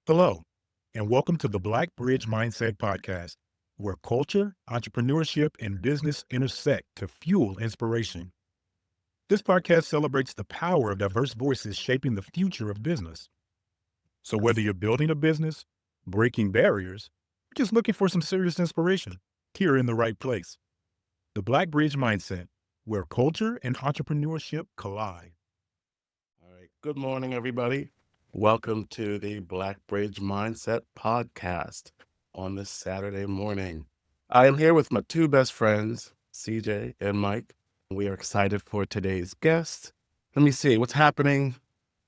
Hello, and welcome to the Black Bridge Mindset Podcast, where culture, entrepreneurship, and business intersect to fuel inspiration. This podcast celebrates the power of diverse voices shaping the future of business. So, whether you're building a business, breaking barriers, or just looking for some serious inspiration, you're in the right place. The Black Bridge Mindset, where culture and entrepreneurship collide. All right. Good morning, everybody. Welcome to the Black Bridge Mindset Podcast on this Saturday morning. I am here with my two best friends, CJ and Mike. We are excited for today's guest. Let me see what's happening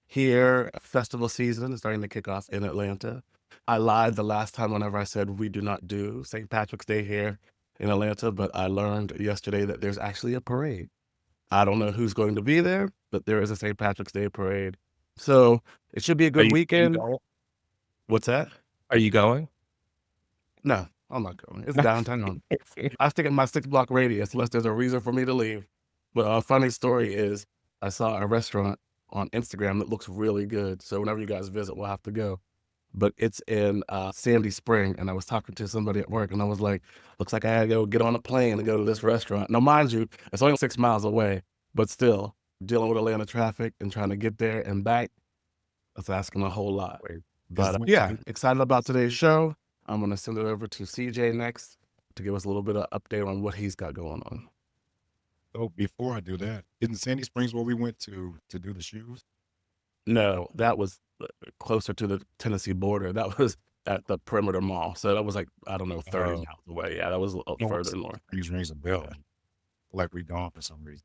here. Festival season is starting to kick off in Atlanta. I lied the last time whenever I said we do not do St. Patrick's Day here in Atlanta, but I learned yesterday that there's actually a parade. I don't know who's going to be there, but there is a St. Patrick's Day parade. So it should be a Are good you weekend. going? What's that? Are you going? No, I'm not going. It's downtown. I stick in my 6 block radius unless there's a reason for me to leave. But a funny story is I saw a restaurant on Instagram that looks really good. So whenever you guys visit, we'll have to go. But it's in Sandy Spring. And I was talking to somebody at work and I was like, looks like I had to go get on a plane to go to this restaurant. Now, mind you, it's only 6 miles away, but still dealing with Atlanta traffic and trying to get there and back, that's asking a whole lot. Wait, But yeah, excited about today's show. I'm going to send it over to CJ next to give us a little bit of update on what he's got going on. Oh, before I do that, isn't Sandy Springs where we went to do the shoes? No, that was closer to the Tennessee border. That was at the Perimeter Mall. So that was like, I don't know, 30 Oh. miles away. Yeah, that was a little further north. Springs rings a bell. Like we gone for some reason.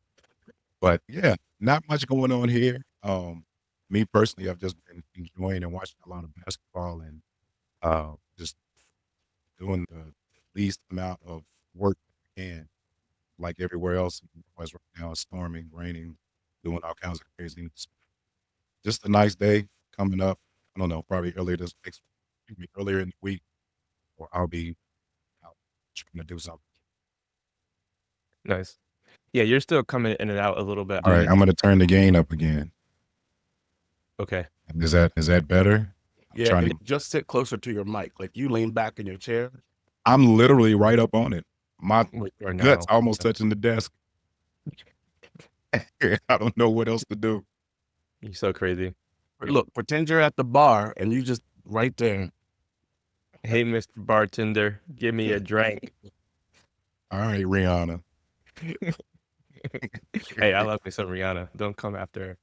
But yeah, not much going on here. Me personally, I've just been enjoying and watching a lot of basketball and just doing the least amount of work I can, like everywhere else. As right now, it's storming, raining, doing all kinds of craziness. Just a nice day coming up. I don't know, probably earlier in the week, or I'll be out trying to do something. nice. Yeah, you're still coming in and out a little bit. All right, I'm gonna turn the gain up again. Okay. Is that better? I'm Yeah, trying and to. just sit closer to your mic. Like you lean back in your chair. I'm literally right up on it. My Wait, or guts now. almost touching the desk. I don't know what else to do. You're so crazy. Look, pretend you're at the bar and you just right there. Hey, Mr. Bartender, give me a drink. All right, Rihanna. Hey, I love me some Rihanna. Don't come after her.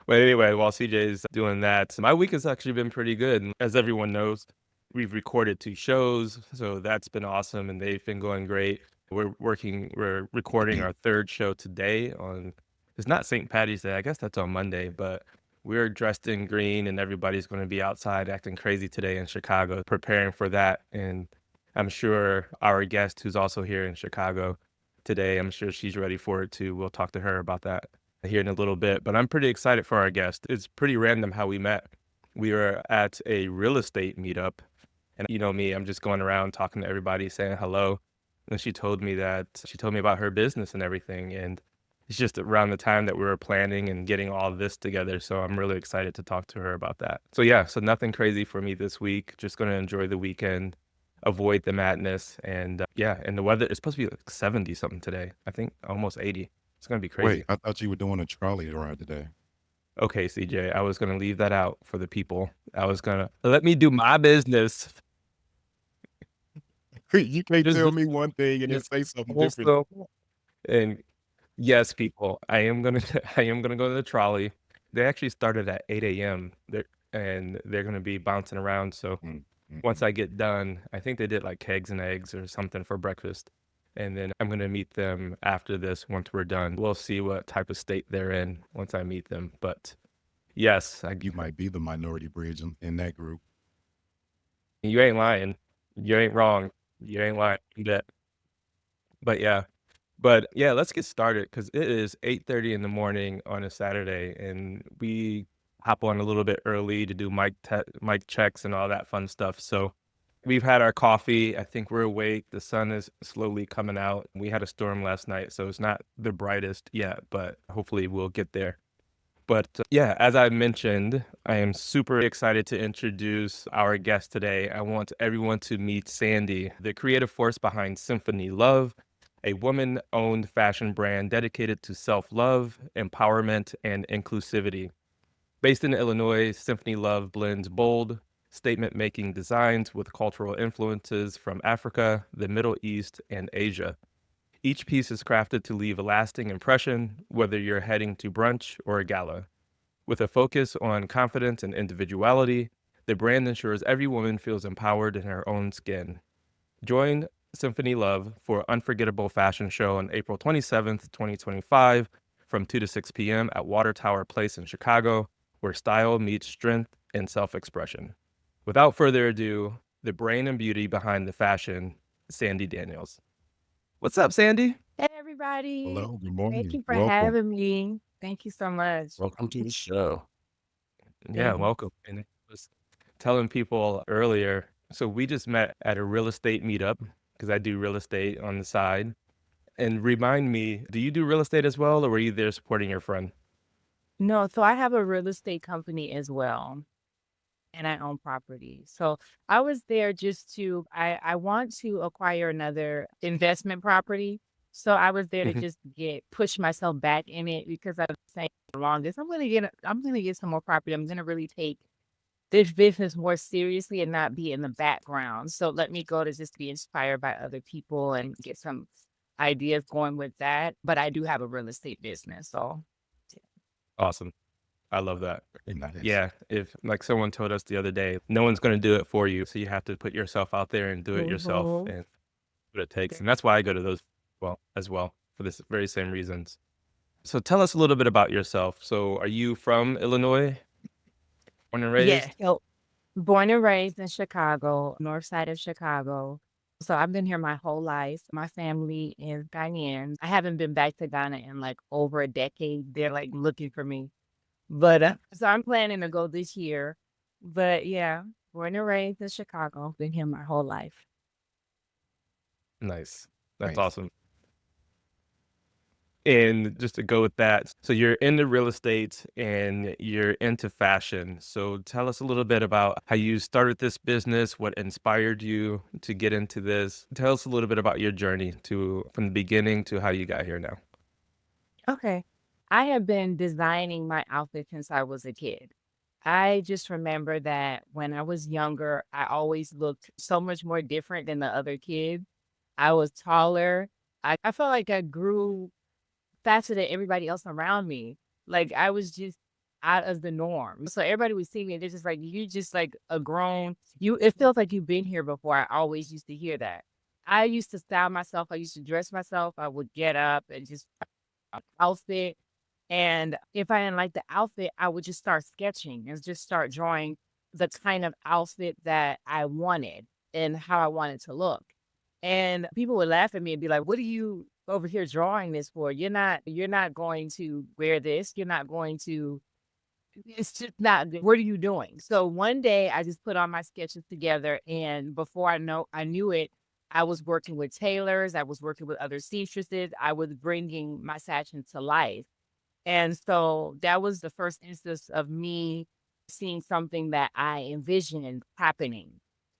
But anyway, while CJ's doing that, my week has actually been pretty good. As everyone knows, we've recorded 2 shows, so that's been awesome, and they've been going great. We're recording our 3rd show today on, it's not St. Patty's Day, I guess that's on Monday, but we're dressed in green and everybody's going to be outside acting crazy today in Chicago, preparing for that. And I'm sure our guest, who's also here in Chicago today, I'm sure she's ready for it too. We'll talk to her about that here in a little bit, but I'm pretty excited for our guest. It's pretty random how we met. We were at a real estate meetup, and you know me, I'm just going around talking to everybody, saying hello. And she told me about her business and everything, and it's just around the time that we were planning and getting all this together. So I'm really excited to talk to her about that. So yeah, so nothing crazy for me this week. Just going to enjoy the weekend, avoid the madness, and yeah, and the weather is supposed to be like 70 something today. I think almost 80. It's gonna be crazy. Wait, I thought you were doing a trolley ride today. Okay, CJ, I was gonna leave that out for the people. I was gonna let me do my business. You can't Just tell me one thing and then just say something different. also, and yes, people, I am gonna I am gonna go to the trolley. They actually started at 8 a.m. And they're gonna be bouncing around. So Mm, mm, once mm. I get done, I think they did like kegs and eggs or something for breakfast. And then I'm gonna meet them after this once we're done. We'll see what type of state they're in once I meet them. But yes, You might be the minority bridge in that group. you ain't lying. You ain't wrong. You ain't lying. That. But yeah. But yeah, let's get started because it is 8:30 in the morning on a Saturday, and we hop on a little bit early to do mic checks and all that fun stuff. So we've had our coffee. I think we're awake. The sun is slowly coming out. We had a storm last night, so it's not the brightest yet, but hopefully we'll get there. But yeah, as I mentioned, I am super excited to introduce our guest today. I want everyone to meet Sandy, the creative force behind Symphony Love, a woman owned fashion brand dedicated to self love, empowerment, and inclusivity. Based in Illinois, Symphony Love blends bold, statement making designs with cultural influences from Africa, the Middle East, and Asia. Each piece is crafted to leave a lasting impression, whether you're heading to brunch or a gala. With a focus on confidence and individuality, the brand ensures every woman feels empowered in her own skin. Join Symphony Love for Unforgettable Fashion Show on April 27th, 2025, from 2 to 6 p.m. at Water Tower Place in Chicago, where style meets strength and self expression. Without further ado, the brain and beauty behind the fashion, Sandy Daniels. What's up, Sandy? Hey, everybody. Hello, good Thank morning. you for Welcome. having me. Thank you so much. Welcome to the show. Yeah, Thanks. welcome. And I was telling people earlier, so we just met at a real estate meetup because I do real estate on the side. And remind me, do you do real estate as well, or were you there supporting your friend? No, so I have a real estate company as well, and I own property. So I was there just to, I want to acquire another investment property. So I was there to Mhm. just push myself back in it because I was saying for the longest, I'm gonna get some more property. I'm gonna really take this business more seriously and not be in the background. So let me go to just be inspired by other people and get some ideas going with that. But I do have a real estate business. So Awesome. I love that. Very nice. Yeah, if like someone told us the other day, no one's going to do it for you, so you have to put yourself out there and do it yourself mhm. and what it takes. And that's why I go to those as well for this very same reasons. So tell us a little bit about yourself. So are you from Illinois, born and Yeah. raised? So born and raised in Chicago, north side of Chicago. So I've been here my whole life. My family is Ghanaian. I haven't been back to Ghana in like over a decade. They're like looking for me. But so I'm planning to go this year. But yeah, born and raised in Chicago. Been here my whole life. Nice. That's Nice. awesome. And just to go with that, so you're into real estate and you're into fashion. So tell us a little bit about how you started this business, what inspired you to get into this. Tell us a little bit about your journey to from the beginning to how you got here now. Okay. I have been designing my outfit since I was a kid. I just remember that when I was younger, I always looked so much more different than the other kids. I was taller. I felt like I grew faster than everybody else around me. Like I was just out of the norm. So everybody would see me and they're just like, you just like a grown, it feels like you've been here before. I always used to hear that. I used to style myself. I used to dress myself. I would get up and just outfit. And if I didn't like the outfit, I would just start sketching and just start drawing the kind of outfit that I wanted and how I wanted to look. And people would laugh at me and be like, "What are you over here drawing this for? You're not going to wear this. You're not going to it's just not good. What are you doing?" So one day I just put all my sketches together and before I knew it, I was working with tailors, I was working with other seamstresses, I was bringing my fashion to life. And so that was the first instance of me seeing something that I envisioned happening.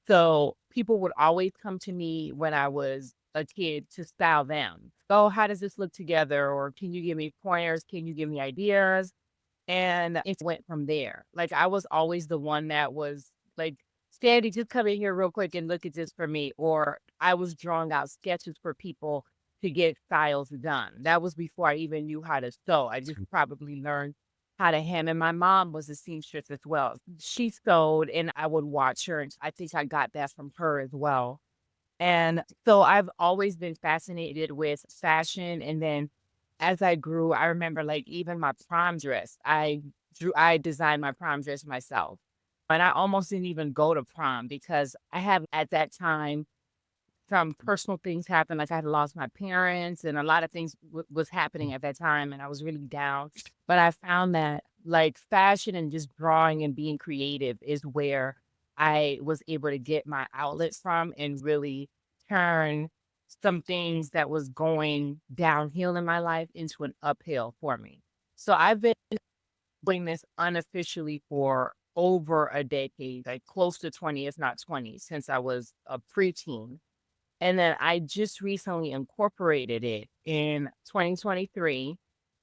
So people would always come to me when I was a kid to style them. Oh, how does this look together? Or can you give me pointers? Can you give me ideas? And it went from there. Like I was always the one that was like, Sandy, just come in here real quick and look at this for me. Or I was drawing out sketches for people to get styles done. That was before I even knew how to sew. I just probably learned how to hem. And my mom was a seamstress as well. She sewed and I would watch her. And I think I got that from her as well. And so I've always been fascinated with fashion. And then as I grew, I remember like even my prom dress, I designed my prom dress myself. And I almost didn't even go to prom because I have at that time some personal things happened. Like I had lost my parents and a lot of things was happening at that time. And I was really down. But I found that like fashion and just drawing and being creative is where I was able to get my outlets from and really turn some things that was going downhill in my life into an uphill for me. So I've been doing this unofficially for over a decade, like close to 20, if not 20, since I was a preteen. And then I just recently incorporated it in 2023.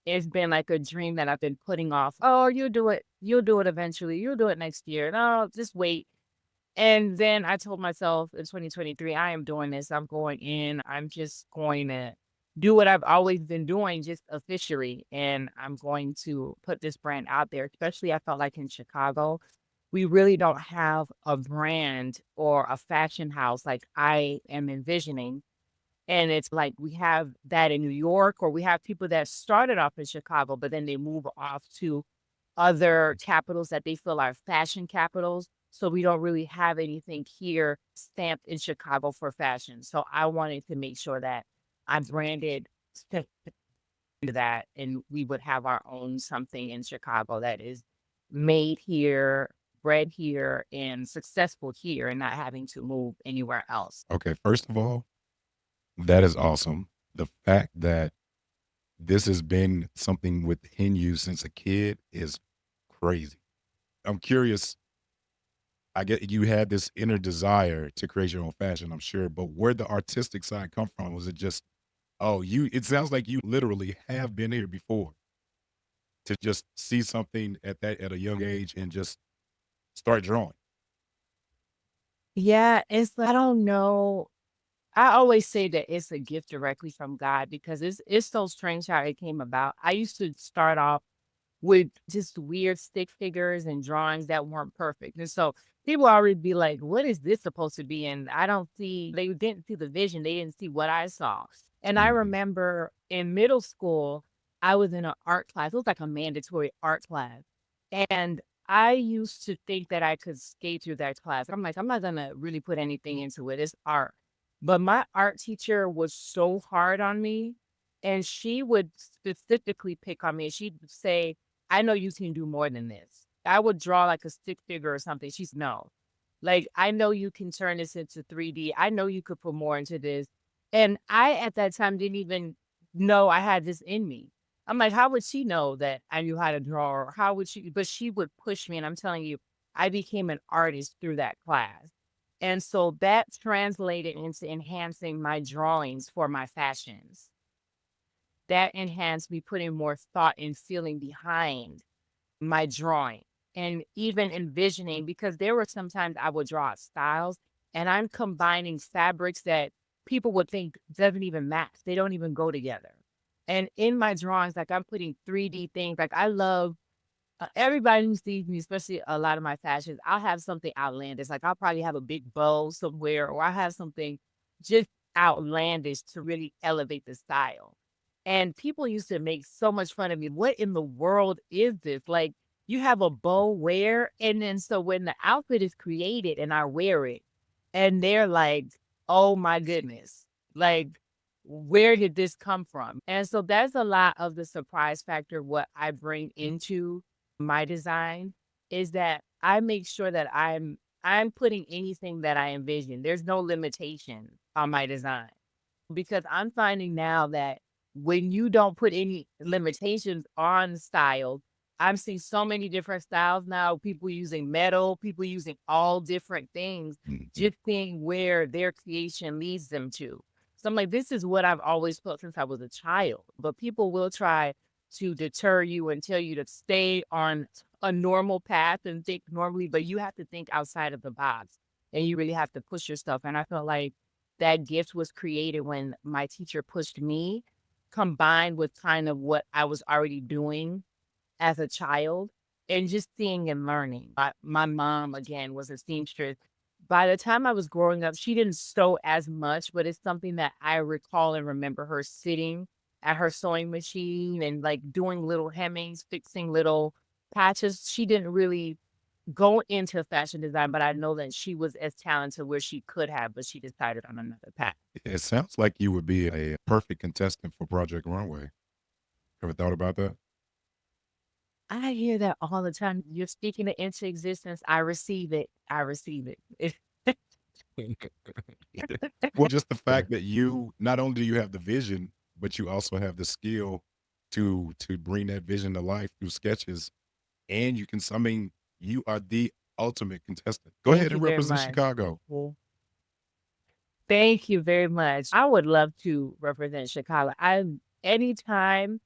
It's been like a dream that I've been putting off. Oh, you'll do it. You'll do it eventually. You'll do it next year. No, just wait. And then I told myself in 2023, I am doing this. I'm going in. I'm just going to do what I've always been doing, just officially. And I'm going to put this brand out there, especially I felt like in Chicago. We really don't have a brand or a fashion house like I am envisioning. And it's like we have that in New York, or we have people that started off in Chicago, but then they move off to other capitals that they feel are fashion capitals. So we don't really have anything here stamped in Chicago for fashion. So I wanted to make sure that I branded to that, and we would have our own something in Chicago that is made here, bred here, and successful here, and not having to move anywhere else. Okay, first of all, that is awesome. The fact that this has been something within you since a kid is crazy. I'm curious. I get you had this inner desire to create your own fashion, I'm sure, but where the artistic side come from? Was it just, oh, it sounds like you literally have been here before to just see something at a young age and just start drawing. Yeah, I don't know. I always say that it's a gift directly from God, because it's so strange how it came about. I used to start off with just weird stick figures and drawings that weren't perfect. And so people already be like, what is this supposed to be? And they didn't see the vision. They didn't see what I saw. And I Mhm. remember in middle school, I was in an art class. It was like a mandatory art class. And I used to think that I could skate through that class. I'm like, I'm not going to really put anything into it. It's art. But my art teacher was so hard on me. And she would specifically pick on me. She'd say, I know you can do more than this. I would draw like a stick figure or something. She's no. Like, I know you can turn this into 3D. I know you could put more into this. And I, at that time, didn't even know I had this in me. I'm like, how would she know that I knew how to draw? Or how would she? But she would push me. And I'm telling you, I became an artist through that class. And so that translated into enhancing my drawings for my fashions. That enhanced me putting more thought and feeling behind my drawing, and even envisioning, because there were sometimes I would draw styles and I'm combining fabrics that people would think doesn't even match. They don't even go together. And in my drawings, like I'm putting 3D things. Like I love everybody who sees me, especially a lot of my fashions, I'll have something outlandish. Like I'll probably have a big bow somewhere, or I have something just outlandish to really elevate the style. And people used to make so much fun of me. What in the world is this? Like, you have a bow wear, and then so when the outfit is created and I wear it, and they're like, oh my goodness, like, where did this come from? And so that's a lot of the surprise factor. What I bring into my design is that I make sure that I'm putting anything that I envision. There's no limitation on my design, because I'm finding now that when you don't put any limitations on styles, I'm seeing so many different styles now. People using metal, people using all different things, Mhm. just seeing where their creation leads them to. So I'm like, this is what I've always felt since I was a child. But people will try to deter you and tell you to stay on a normal path and think normally, but you have to think outside of the box, and you really have to push yourself. And I feel like that gift was created when my teacher pushed me, combined with kind of what I was already doing as a child, and just seeing and learning. My mom, again, was a seamstress. By the time I was growing up, she didn't sew as much, but it's something that I recall and remember her sitting at her sewing machine and like doing little hemmings, fixing little patches. She didn't really go into fashion design, but I know that she was as talented where she could have, but she decided on another path. It sounds like you would be a perfect contestant for Project Runway. Ever thought about that? I hear that all the time. You're speaking it into existence. I receive it. I receive it. Well, just the fact that you not only do you have the vision, but you also have the skill to bring that vision to life through sketches. and you can. I mean, you are the ultimate contestant. Go Thank ahead you and very represent much. Chicago. Well, thank you very much. I would love to represent Chicago. Anytime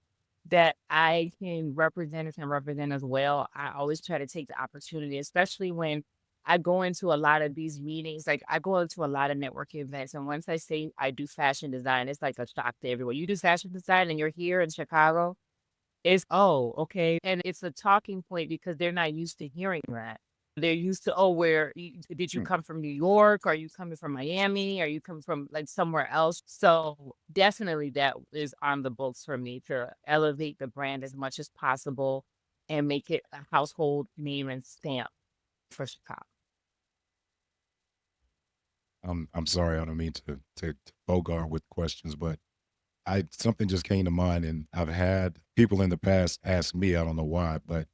that I can represent it and represent as well, I always try to take the opportunity, especially when I go into a lot of these meetings. Like I go into a lot of networking events, and once I say I do fashion design, it's like a shock to everyone. You do fashion design and you're here in Chicago? It's, oh, okay. And it's a talking point because they're not used to hearing that. They're used to, oh, did you Hmm. come from New York? Are you coming from Miami? Are you coming from like somewhere else? So definitely that is on the books for me to elevate the brand as much as possible and make it a household name and stamp for Chicago. I'm sorry, I don't mean to bogart with questions, but I something just came to mind, and I've had people in the past ask me. I don't know why, but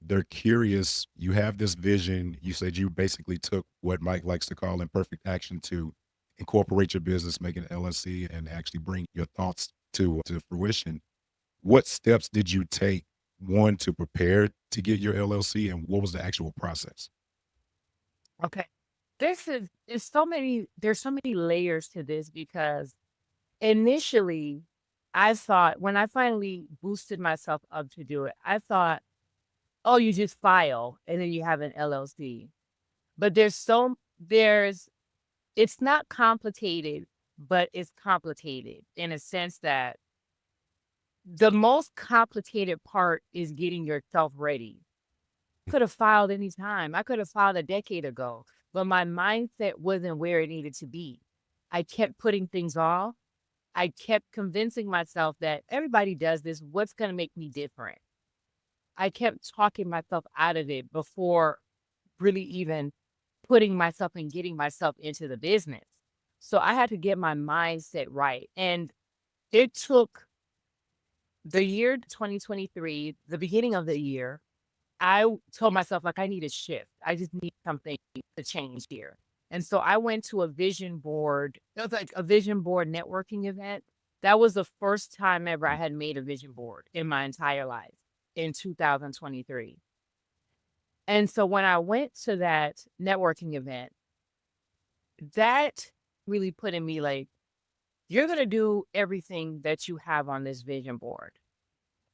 they're curious. You have this vision. You said you basically took what Mike likes to call imperfect action to incorporate your business, make an LLC, and actually bring your thoughts to fruition. What steps did you take, one, to prepare to get your LLC, and what was the actual process? Okay. There's so many layers to this because initially I thought when I finally boosted myself up to do it, I thought, oh, you just file and then you have an LLC. But there's it's not complicated, but it's complicated in a sense that the most complicated part is getting yourself ready. Could have filed any time. I could have filed a decade ago, but my mindset wasn't where it needed to be. I kept putting things off. I kept convincing myself that everybody does this. What's going to make me different? I kept talking myself out of it before really even putting myself and getting myself into the business. So I had to get my mindset right. And it took the year 2023, the beginning of the year, told myself, like, I need a shift. I just need something to change here. And so I went to a vision board. It was like a vision board networking event. That was the first time ever I had made a vision board in my entire life in 2023. And so when I went to that networking event, that really put in me like, you're going to do everything that you have on this vision board.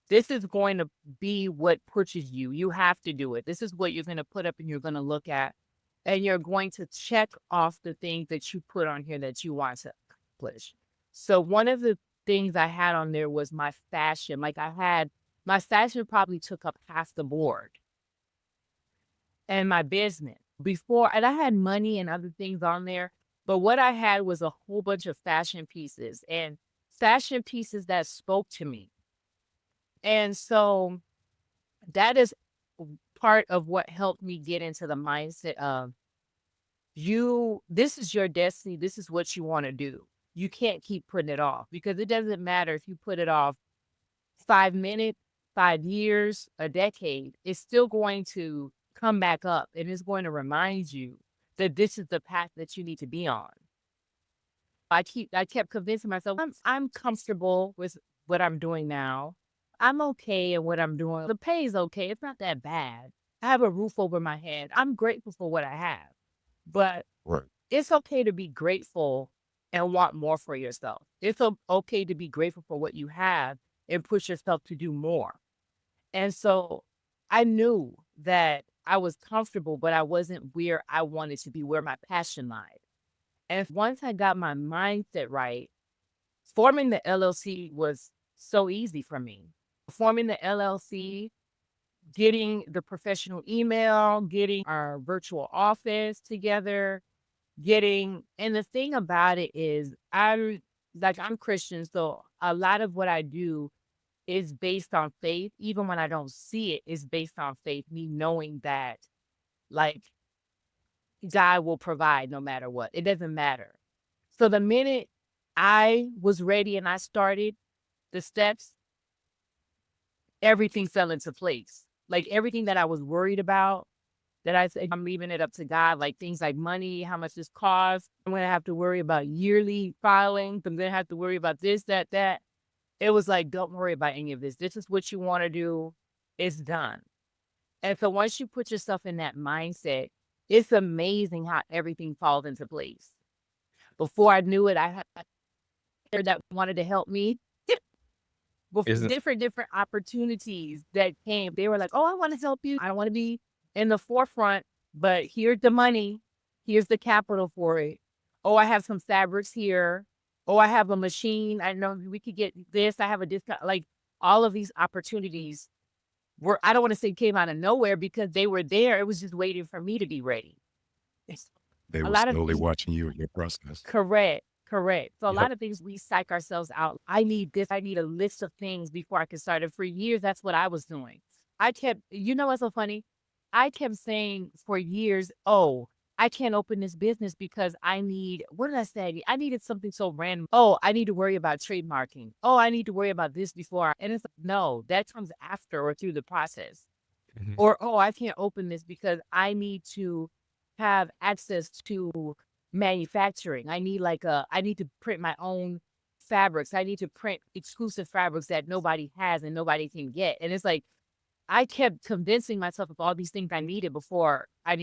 This is going to be what pushes you. You have to do it. This is what you're going to put up and you're going to look at. And you're going to check off the things that you put on here that you want to accomplish. So one of the things I had on there was my fashion. Like my fashion probably took up half the board and my business before. And I had money and other things on there. But what I had was a whole bunch of fashion pieces and fashion pieces that spoke to me. And so that is part of what helped me get into the mindset of this is your destiny. This is what you want to do. You can't keep putting it off because it doesn't matter if you put it off 5 minutes, 5 years, a decade, it's still going to come back up and it's going to remind you that this is the path that you need to be on. I kept convincing myself I'm comfortable with what I'm doing now. I'm okay at what I'm doing. The pay is okay. It's not that bad. I have a roof over my head. I'm grateful for what I have. But Right. it's okay to be grateful and want more for yourself. It's okay to be grateful for what you have and push yourself to do more. And so I knew that I was comfortable, but I wasn't where I wanted to be, where my passion lied. And once I got my mindset right, forming the LLC was so easy for me. Forming the LLC, getting the professional email, getting our virtual office together, and the thing about it is I'm Christian, so a lot of what I do is based on faith. Even when I don't see it, is based on faith, me knowing that like God will provide no matter what. It doesn't matter. So the minute I was ready and I started the steps, everything fell into place. Like everything that I was worried about, that I said, I'm leaving it up to God, like things like money, how much this costs. I'm going to have to worry about yearly filings. I'm going to have to worry about this, that, that. It was like, don't worry about any of this. This is what you want to do. It's done. And so once you put yourself in that mindset, it's amazing how everything falls into place. Before I knew it, I had a partner that wanted to help me with Isn't different opportunities that came. They were like, "Oh, I want to help you. I want to be in the forefront, but here's the money. Here's the capital for it. Oh, I have some fabrics here. Oh, I have a machine. I know we could get this. I have a discount." Like all of these opportunities were, I don't want to say came out of nowhere because they were there. It was just waiting for me to be ready. It's They a were lot of slowly things. watching you and your process. Correct, correct. So a yep. lot of things we psych ourselves out. I need this. I need a list of things before I can start. And for years, that's what I was doing. I kept, you know what's so funny? I kept saying for years, "Oh, I can't open this business because I need, what did I say? I needed something so random. Oh, I need to worry about trademarking. Oh, I need to worry about this before." And it's like, no, that comes after or through the process. Mhm. Or, "Oh, I can't open this because I need to have access to manufacturing. I need to print my own fabrics. I need to print exclusive fabrics that nobody has and nobody can get." And it's like, I kept convincing myself of all these things I needed before I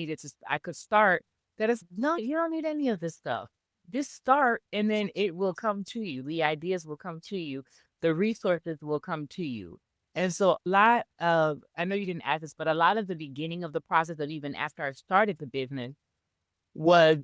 could start. That is, no, you don't need any of this stuff. Just start and then it will come to you. The ideas will come to you. The resources will come to you. And so a lot of, I know you didn't ask this, but a lot of the beginning of the process, and even after I started the business, was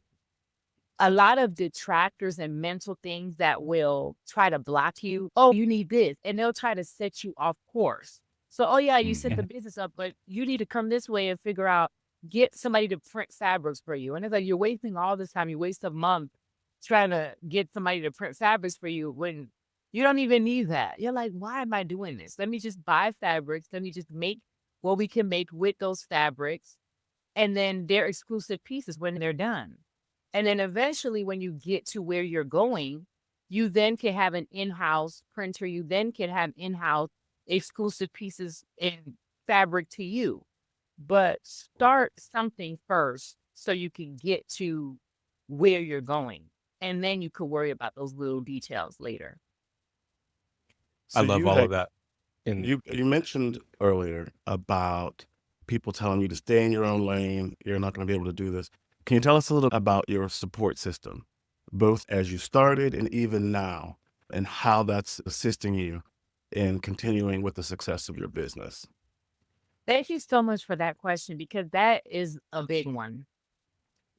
a lot of detractors and mental things that will try to block you. "Oh, you need this." And they'll try to set you off course. So, "Oh, yeah, you set Mhm. the business up, but you need to come this way and figure out, get somebody to print fabrics for you." And it's like, you're wasting all this time. You waste a month trying to get somebody to print fabrics for you when you don't even need that. You're like, "Why am I doing this? Let me just buy fabrics. Let me just make what we can make with those fabrics. And then they're exclusive pieces when they're done." And then eventually, when you get to where you're going, you then can have an in-house printer. You then can have in-house exclusive pieces in fabric to you. But start something first so you can get to where you're going. And then you could worry about those little details later. I So love you all had of that. And you mentioned earlier about people telling you to stay in your own lane. You're not going to be able to do this. Can you tell us a little about your support system, both as you started and even now, and how that's assisting you in continuing with the success of your business? Thank you so much for that question because that is a big one.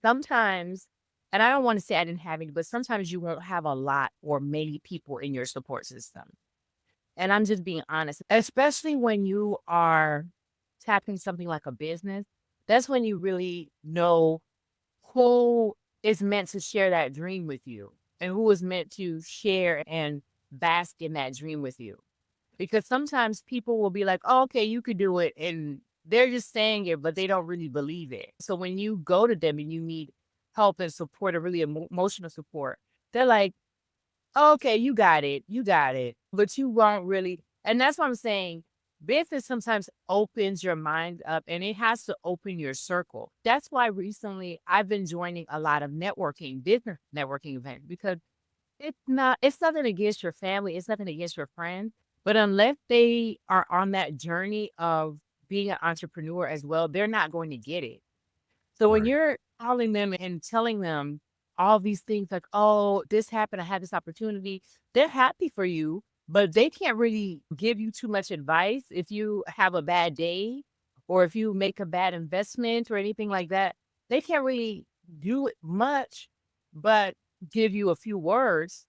Sometimes, and I don't want to say I didn't have any, but sometimes you won't have a lot or many people in your support system. And I'm just being honest, especially when you are tackling something like a business. That's when you really know who is meant to share that dream with you and who is meant to share and bask in that dream with you. Because sometimes people will be like, "Oh, okay, you could do it." And they're just saying it, but they don't really believe it. So when you go to them and you need help and support, or really emotional support, they're like, "Oh, okay, you got it. You got it." But you won't really. And that's what I'm saying. Business sometimes opens your mind up and it has to open your circle. That's why recently I've been joining a lot of networking, business networking events, because it's nothing against your family, it's nothing against your friends, but unless they are on that journey of being an entrepreneur as well, they're not going to get it. So when Right. you're calling them and telling them all these things like, "Oh, this happened, I had this opportunity," they're happy for you, but they can't really give you too much advice if you have a bad day or if you make a bad investment or anything like that. They can't really do it much, but give you a few words,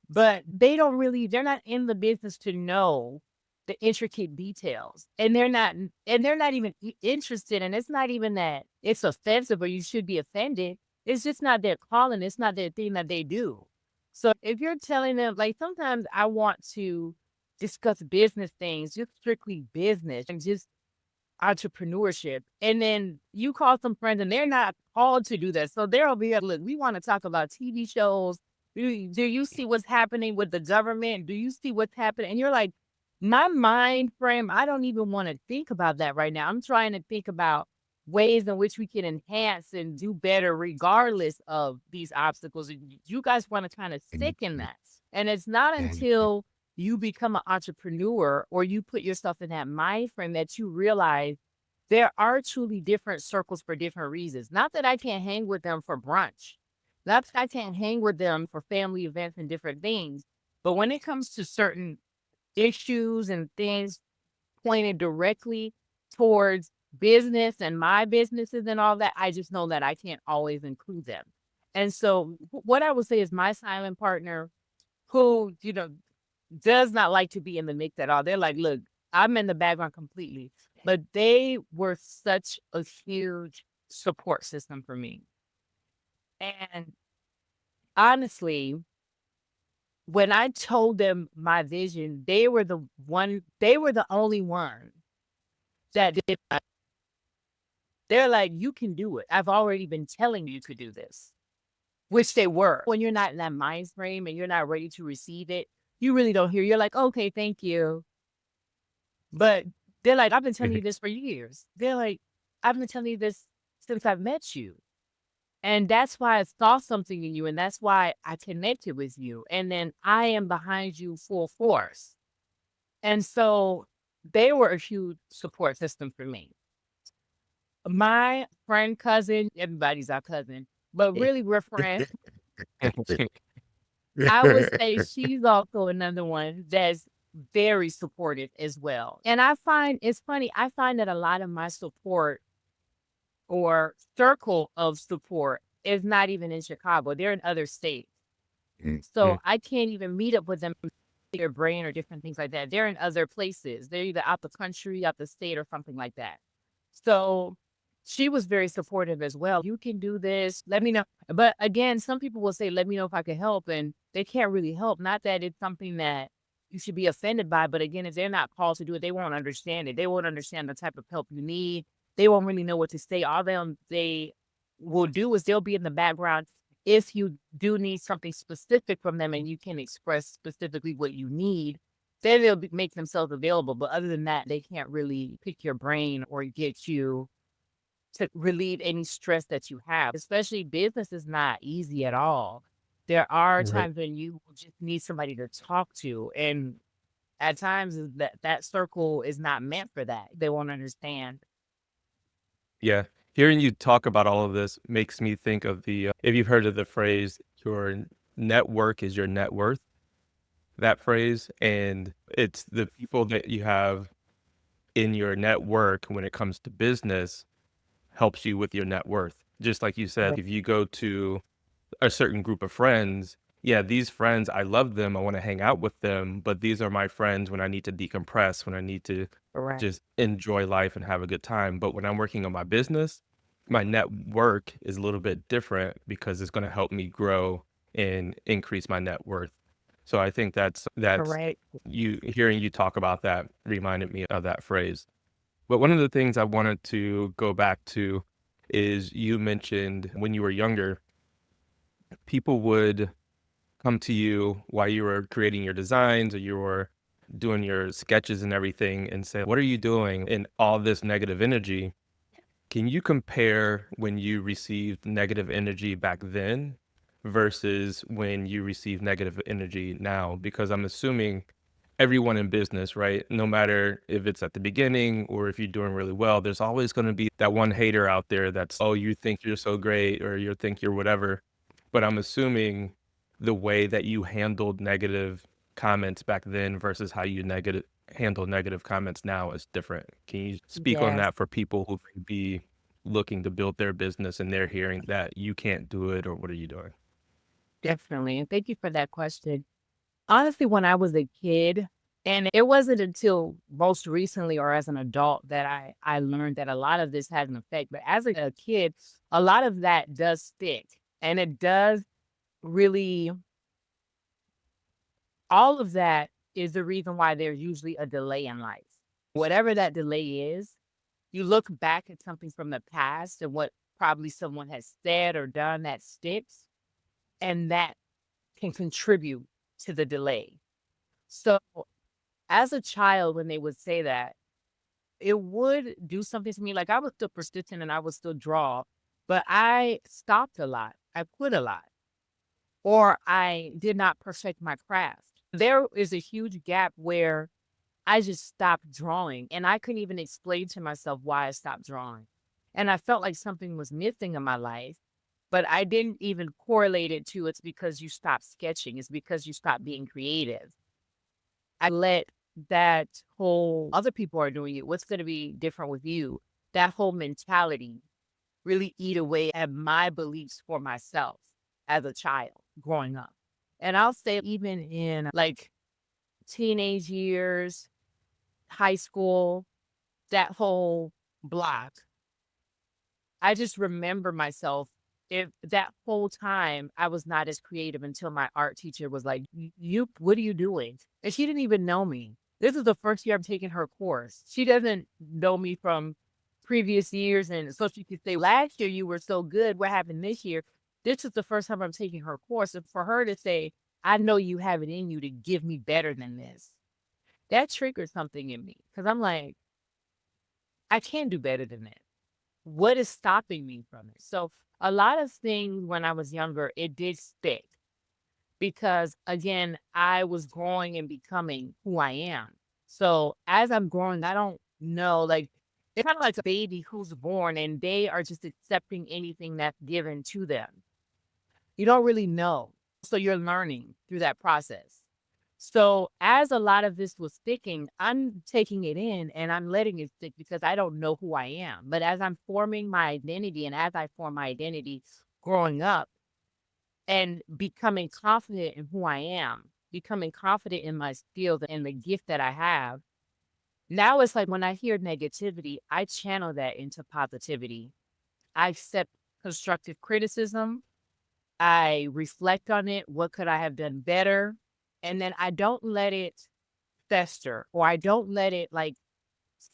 but they're not in the business to know the intricate details. And they're not even interested. And it's not even that it's offensive or you should be offended. It's just not their calling. It's not their thing that they do. So if you're telling them, like, sometimes I want to discuss business things, just strictly business and just entrepreneurship. And then you call some friends and they're not called to do that. So they'll be like, "Look, we want to talk about TV shows. Do you see what's happening with the government? Do you see what's happening?" And you're like, "My mind frame, I don't even want to think about that right now. I'm trying to think about ways in which we can enhance and do better regardless of these obstacles." And you guys want to kind of And stick in that. And it's not and until you become an entrepreneur or you put yourself in that mind frame that you realize there are truly different circles for different reasons. Not that I can't hang with them for brunch, not that I can't hang with them for family events and different things. But when it comes to certain issues and things pointed directly towards business and my businesses and all that, I just know that I can't always include them. And so, what I would say is my silent partner, who, does not like to be in the mix at all. They're like, look, I'm in the background completely. But they were such a huge support system for me. And honestly, when I told them my vision, they were the only one that did. They're like, you can do it. I've already been telling you to do this, which they were. When you're not in that mind frame and you're not ready to receive it, you really don't hear. You're like, okay, thank you. But they're like, I've been telling you this for years. They're like, I've been telling you this since I've met you. And that's why I saw something in you. And that's why I connected with you. And then I am behind you full force. And so they were a huge support system for me. My friend, cousin, everybody's our cousin, but really we're friends. I would say she's also another one that's very supportive as well. And I find it's funny, I find that a lot of my support or circle of support is not even in Chicago. They're in other states. So I can't even meet up with them, their brain or different things like that. They're in other places. They're either out the country, out the state, or something like that. So she was very supportive as well. You can do this. Let me know. But again, some people will say, let me know if I can help. And they can't really help. Not that it's something that you should be offended by. But again, if they're not called to do it, they won't understand it. They won't understand the type of help you need. They won't really know what to say. All they will do is they'll be in the background if you do need something specific from them and you can express specifically what you need, then they'll make themselves available. But other than that, they can't really pick your brain or get you to relieve any stress that you have. Especially business is not easy at all. There are Right. times when you just need somebody to talk to. And at times that circle is not meant for that. They won't understand. Yeah. Hearing you talk about all of this makes me think of if you've heard of the phrase, your network is your net worth, that phrase. And it's the people that you have in your network when it comes to business helps you with your net worth. Just like you said, if you go to a certain group of friends, yeah, these friends, I love them. I want to hang out with them, but these are my friends when I need to decompress, when I need to Correct. just enjoy life and have a good time. But when I'm working on my business, my network is a little bit different because it's going to help me grow and increase my net worth. So I think that's Correct. you hearing you talk about that reminded me of that phrase. But one of the things I wanted to go back to is you mentioned when you were younger, people would come to you while you were creating your designs or you were doing your sketches and everything and say, what are you doing? And all this negative energy. Can you compare when you received negative energy back then versus when you receive negative energy now? Because I'm assuming everyone in business, right? No matter if it's at the beginning or if you're doing really well, there's always going to be that one hater out there that's, oh, you think you're so great or you think you're whatever. But I'm assuming the way that you handled negative comments back then versus how you handle negative comments now is different. Can you speak on Yes, that for people who may be looking to build their business and they're hearing that you can't do it or what are you doing? definitely. And thank you for that question. Honestly, when I was a kid, and it wasn't until most recently or as an adult that I learned that a lot of this had an effect. But as a kid, a lot of that does stick. And it does really, all of that is the reason why there's usually a delay in life. Whatever that delay is, you look back at something from the past and what probably someone has said or done that sticks, and that can contribute to the delay. So as a child, when they would say that, it would do something to me. Like I was still persistent and I would still draw, but I stopped a lot. I quit a lot, or I did not perfect my craft. There is a huge gap where I just stopped drawing. And I couldn't even explain to myself why I stopped drawing. And I felt like something was missing in my life, but I didn't even correlate it to it's because you stopped sketching, it's because you stopped being creative. I let that whole other people are doing it. What's going to be different with you? That whole mentality really eat away at my beliefs for myself as a child growing up. And I'll say, even in like teenage years, high school, that whole block, I just remember myself. If that whole time I was not as creative until my art teacher was like, You, what are you doing?" And she didn't even know me. This is the first year I'm taking her course. She doesn't know me from previous years. And so she could say, "Last year you were so good. What happened this year?" This is the first time I'm taking her course. And for her to say, "I know you have it in you to give me better than this," that triggered something in me. Because I'm like, I can do better than that. What is stopping me from it? So a lot of things when I was younger, it did stick because again, I was growing and becoming who I am. So as I'm growing, I don't know, like they're kind of like a baby who's born and they are just accepting anything that's given to them. You don't really know. So you're learning through that process. So as a lot of this was sticking, I'm taking it in and I'm letting it stick because I don't know who I am. But as I'm forming my identity and as I form my identity growing up and becoming confident in who I am, becoming confident in my skills and the gift that I have, now it's like when I hear negativity, I channel that into positivity. I accept constructive criticism. I reflect on it. What could I have done better? And then I don't let it fester or I don't let it like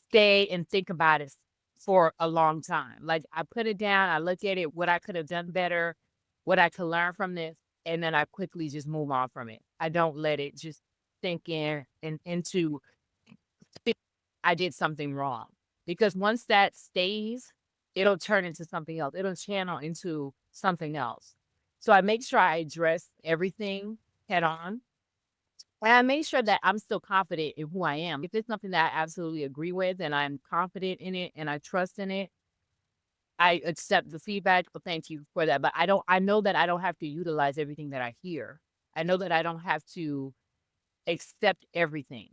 stay and think about it for a long time. Like I put it down, I look at it, what I could have done better, what I could learn from this, and then I quickly just move on from it. I don't let it just sink in and into think I did something wrong. Because once that stays, it'll turn into something else. It'll channel into something else. So I make sure I address everything head on. And I make sure that I'm still confident in who I am. If it's something that I absolutely agree with and I'm confident in it and I trust in it, I accept the feedback. Well, thank you for that. But I know that I don't have to utilize everything that I hear. I know that I don't have to accept everything.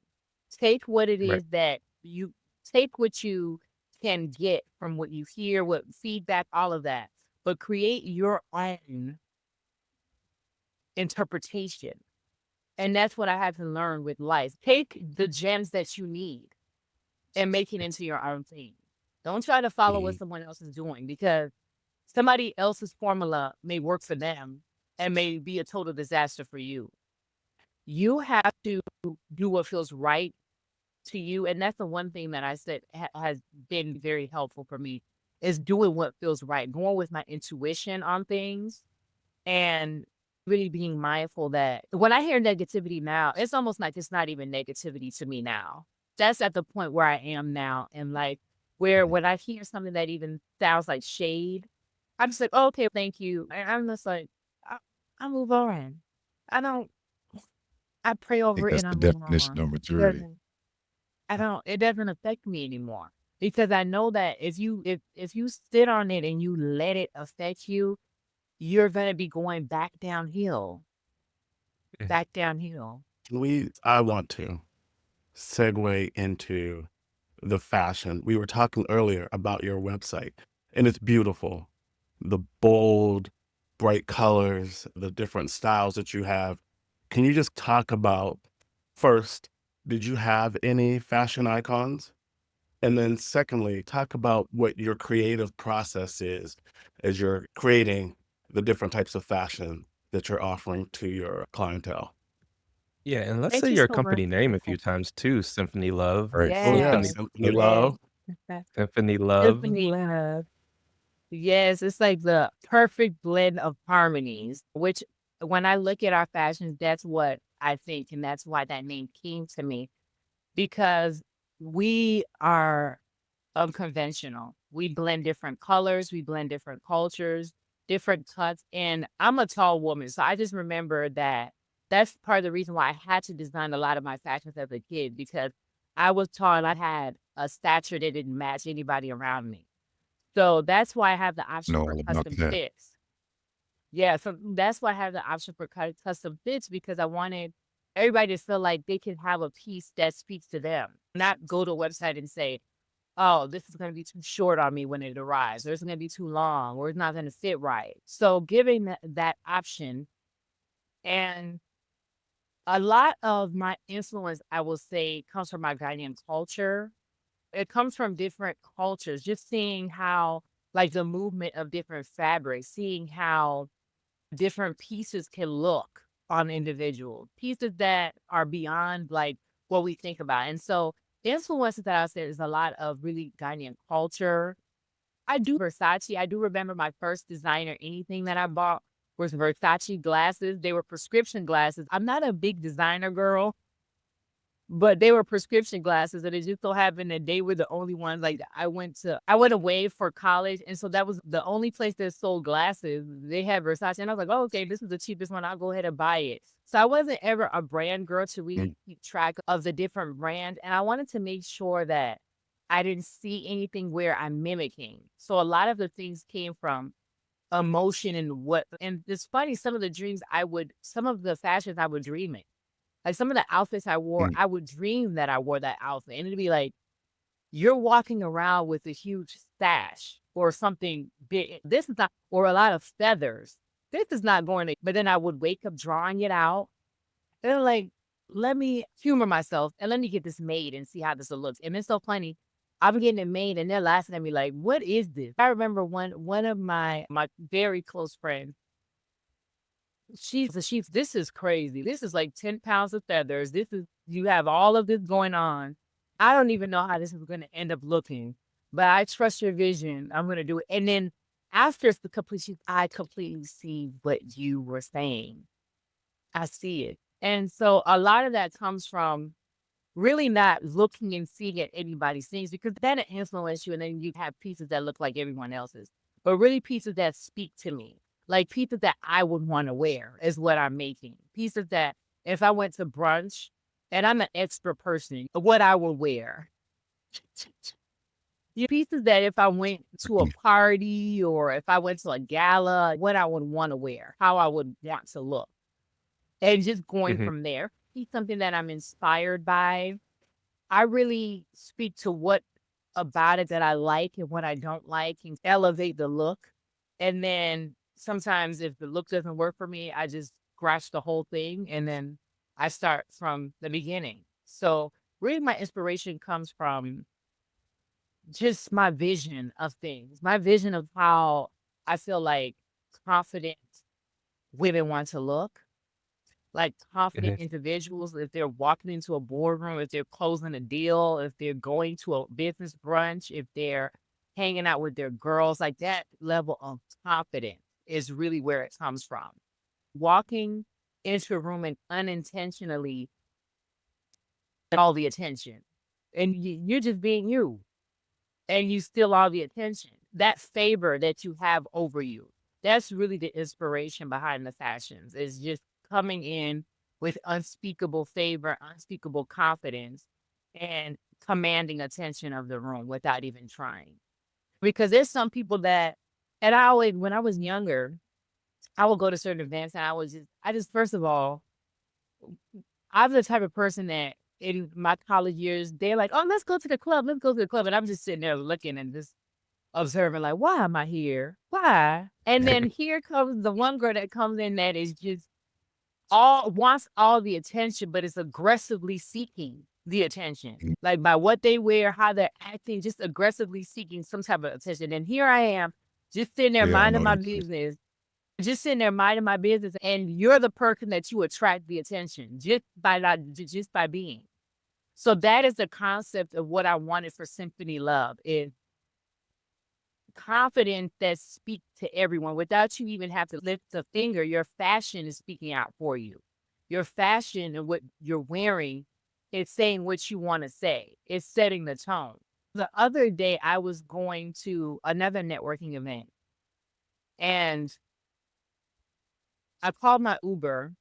Take what it Right. is that you take what you can get from what you hear, what feedback, all of that, but create your own interpretation. And that's what I had to learn with life. Take the gems that you need and make it into your own thing. Don't try to follow what Mhm. someone else is doing because somebody else's formula may work for them and may be a total disaster for you. You have to do what feels right to you. And that's the one thing that I said has been very helpful for me is doing what feels right, going with my intuition on things and really being mindful that when I hear negativity now, it's almost like it's not even negativity to me now. That's at the point where I am now in life, where Mhm. when I hear something that even sounds like shade, I'm just like, "Oh, okay, thank you." And I'm just like, I move on. I don't, I pray I over think it that's and I the move definition on. of It maturity. doesn't, it doesn't affect me anymore because I know that if you sit on it and you let it affect you, you're going to be going Yeah. back downhill. I want to segue into the fashion. We were talking earlier about your website, and it's beautiful. The bold, bright colors, the different styles that you have. Can you just talk about first, did you have any fashion icons? And then secondly, talk about what your creative process is as you're creating the different types of fashion that you're offering to your clientele. Yeah, and let's Thank say you your so much. company name a few times too, Symphony Love. Right. Oh yeah, Symphony Yes. Symphony Love. Yes. Love. Symphony Love. Symphony Love. Yes, it's like the perfect blend of harmonies, which when I look at our fashions, that's what I think. And that's why that name came to me because we are unconventional. We blend different colors, we blend different cultures, different cuts. And I'm a tall woman. So I just remember that that's part of the reason why I had to design a lot of my fashions as a kid because I was taught I had a stature that didn't match anybody around me. So that's why I have the option Know for all about custom that. fits. Yeah, so that's why I have the option for custom fits because I wanted everybody to feel like they can have a piece that speaks to them, not go to a website and say, oh, this is going to be too short on me when it arrives, or it's going to be too long, or it's not going to fit right. So giving that option, and a lot of my influence, I will say, comes from my Ghanaian culture. It comes from different cultures, just seeing how, like the movement of different fabrics, seeing how different pieces can look on individuals, pieces that are beyond like what we think about. And so influences that I said is a lot of really Ghanaian culture. I do Versace. I do remember my first designer anything that I bought was Versace glasses. They were prescription glasses. I'm not a big designer girl, but they were prescription glasses, and it just so happened that they were the only ones. Like I went away for college, and so that was the only place that sold glasses. They had Versace, and I was like, "Oh, okay, this is the cheapest one. I'll go ahead and buy it." So I wasn't ever a brand girl to Mm, really keep track of the different brands, and I wanted to make sure that I didn't see anything where I'm mimicking. So a lot of the things came from emotion and what. And it's funny, some of the fashions I would dream in. Like some of the outfits I wore, mm, I would dream that I wore that outfit. And it'd be like, you're walking around with a huge stash or something big. This is not, or a lot of feathers. This is not going to, but then I would wake up drawing it out. And I'm like, let me humor myself and let me get this made and see how this will look. And it's so funny. I'm getting it made and they're laughing at me like, what is this? I remember one of my very close friends, she's this is crazy. This is like 10 pounds of feathers. This is you have all of this going on. I don't even know how this is gonna end up looking, but I trust your vision. I'm gonna do it. And then after it's the completion, I completely see what you were saying. I see it. And so a lot of that comes from really not looking and seeing at anybody's things because then it influences you and then you have pieces that look like everyone else's. But really pieces that speak to me. Like pieces that I would want to wear is what I'm making. Pieces that if I went to brunch and I'm an extra person, what I would wear. Pieces that if I went to a mm, party or if I went to a gala, what I would want to wear, how I would want to look. And just going Mhm. from there. Be something that I'm inspired by. I really speak to what about it that I like and what I don't like and elevate the look. And then sometimes if the look doesn't work for me, I just scratch the whole thing and then I start from the beginning. So really my inspiration comes from just my vision of things, my vision of how I feel like confident women want to look, like confident Mhm. individuals, if they're walking into a boardroom, if they're closing a deal, if they're going to a business brunch, if they're hanging out with their girls, like that level of confidence is really where it comes from. Walking into a room and unintentionally all the attention, and you're just being you, and you steal all the attention. That favor that you have over you, that's really the inspiration behind the fashions, is just coming in with unspeakable favor, unspeakable confidence, and commanding attention of the room without even trying. Because there's some people that, and I always, when I was younger, I would go to certain events and I just, first of all, I'm the type of person that in my college years, they're like, oh, let's go to the club, let's go to the club. And I'm just sitting there looking and just observing like, "Why am I here? Why?" And then here comes the one girl that comes in that is just all wants all the attention, but is aggressively seeking the attention. mm. Like by what they wear, how they're acting, just aggressively seeking some type of attention. And here I am, just sitting there Yeah, I minding know my that too. business, just sitting there minding my business, and you're the person that you attract the attention just by being. So that is the concept of what I wanted for Symphony Love is confidence that speak to everyone without you even have to lift a finger. Your fashion is speaking out for you. Your fashion and what you're wearing is saying what you want to say. It's setting the tone. The other day, I was going to another networking event and I called my Uber.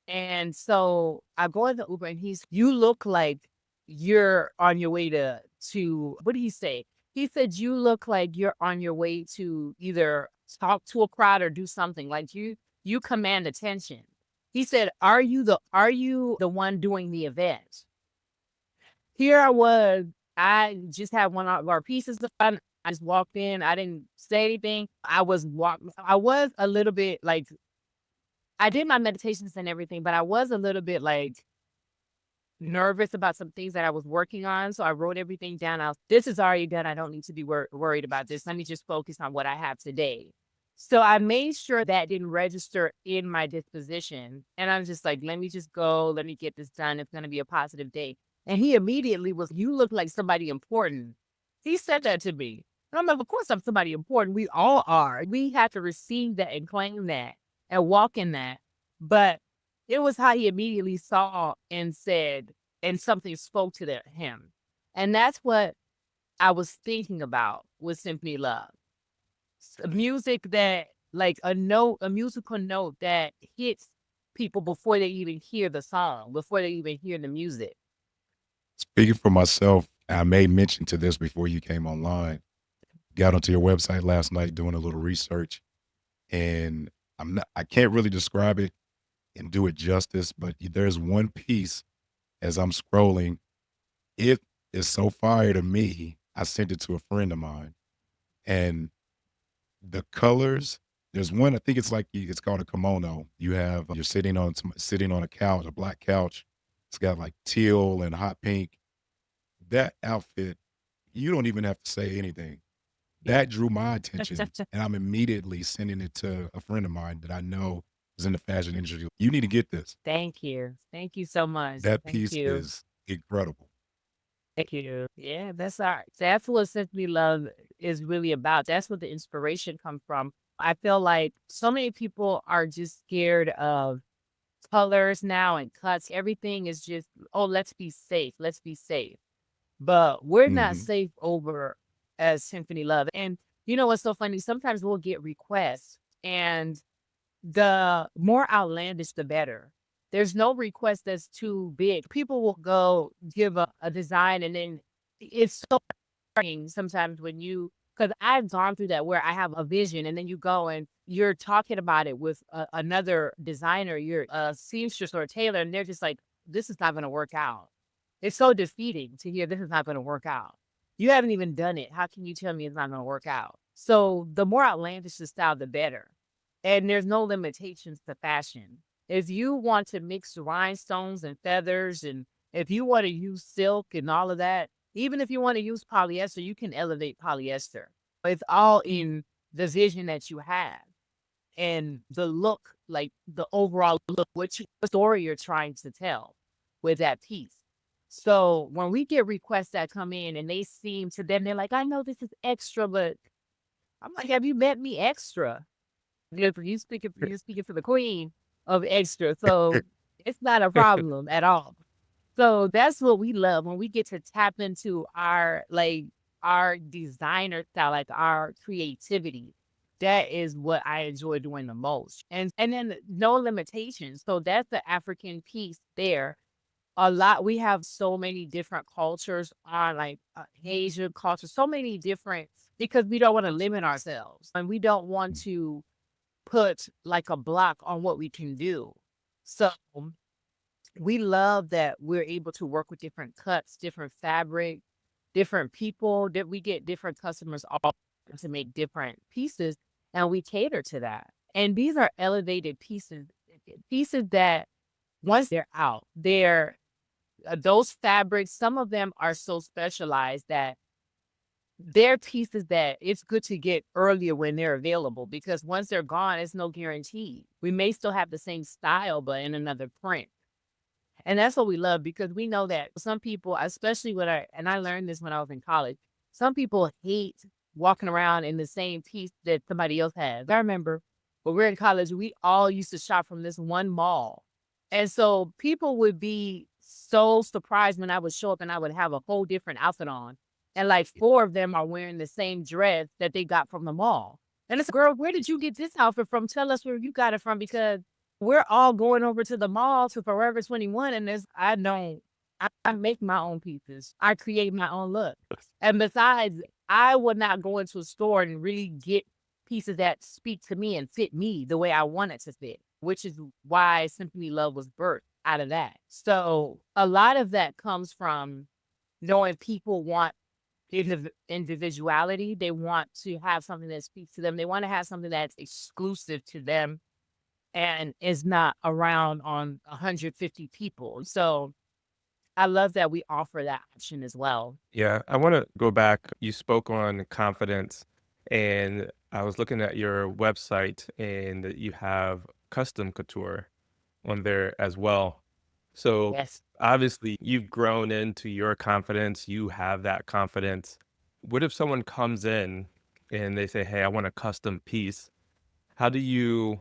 And so I go in the Uber and you look like you're on your way to what did he say? He said you look like you're on your way to either talk to a crowd or do something. Like you command attention. He said, are you the one doing the event? Here I was. I just had one of our pieces of fun. I just walked in. I didn't say anything. I was a little bit like I did my meditations and everything, but I was a little bit like nervous about some things that I was working on. So I wrote everything down. This is already done. I don't need to be worried about this. Let me just focus on what I have today. So I made sure that didn't register in my disposition. And I'm just like, let me just go. Let me get this done. It's going to be a positive day. And he immediately was, you look like somebody important. He said that to me. And I'm like, of course I'm somebody important. We all are. We have to receive that and claim that and walk in that. But it was how he immediately saw and said, and something spoke to him. And that's what I was thinking about with Symphony Love. Music that, like a musical note that hits people before they even hear the song, before they even hear the music. Speaking for myself, I made mention to this before you came online. Got onto your website last night doing a little research, and I can't really describe it and do it justice, but there's one piece as I'm scrolling. It is so fire to me. I sent it to a friend of mine, and the colors. There's one. I think it's like it's called a kimono. You have you're sitting on a couch, a black couch. It's got like teal and hot pink. That outfit, you don't even have to say anything. That drew my attention, and I'm immediately sending it to a friend of mine that I know is in the fashion industry. You need to get this. Thank you. Thank you so much. That Thank piece you. is incredible. Thank you. Yeah, that's what Symphony Love is really about. That's what the inspiration comes from. I feel like so many people are just scared of colors now and cuts. Everything is just, oh, let's be safe. Let's be safe. But we're not Hmm. safe over as Symphony Love. And you know what's so funny? Sometimes we'll get requests, and the more outlandish, the better. There's no request that's too big. People will go give a design, and then it's so frustrating sometimes when because I've gone through that where I have a vision, and then you go and you're talking about it with another designer, you're a seamstress or a tailor, and they're just like, this is not going to work out. It's so defeating to hear this is not going to work out. You haven't even done it. How can you tell me it's not going to work out? So the more outlandish the style, the better. And there's no limitations to fashion. If you want to mix rhinestones and feathers, and if you want to use silk and all of that, even if you want to use polyester, you can elevate polyester. It's all in the vision that you have and the look, like the overall look, what story you're trying to tell with that piece. So when we get requests that come in and they seem to them, they're like, I know this is extra, but I'm like, have you met me extra? You're speaking for the queen of extra. So it's not a problem at all. So that's what we love when we get to tap into our designer style, like our creativity. That is what I enjoy doing the most. And then no limitations. So that's the African piece there. A lot we have so many different cultures on like Asian culture, so many different because we don't want to limit ourselves and we don't want to put like a block on what we can do. So we love that we're able to work with different cuts, different fabric, different people, that we get different customers all to make different pieces and we cater to that. And these are elevated pieces, pieces that once they're out, they're those fabrics, some of them are so specialized that they're pieces that it's good to get earlier when they're available because once they're gone, it's no guarantee. We may still have the same style, but in another print. And that's what we love because we know that some people, especially and I learned this when I was in college, some people hate walking around in the same piece that somebody else has. I remember when we were in college, we all used to shop from this one mall. And so people would be so surprised when I would show up and I would have a whole different outfit on. And like four of them are wearing the same dress that they got from the mall. And it's, girl, where did you get this outfit from? Tell us where you got it from because we're all going over to the mall to Forever 21 and I know I make my own pieces. I create my own look. And besides, I would not go into a store and really get pieces that speak to me and fit me the way I want it to fit, which is why Symphony Love was birthed out of that. So a lot of that comes from knowing people want individuality. They want to have something that speaks to them. They want to have something that's exclusive to them and is not around on 150 people. So I love that we offer that option as well. Yeah, I want to go back. You spoke on confidence, and I was looking at your website, and you have custom couture on there as well. So Yes. obviously, you've grown into your confidence. You have that confidence. What if someone comes in and they say, "Hey, I want a custom piece." How do you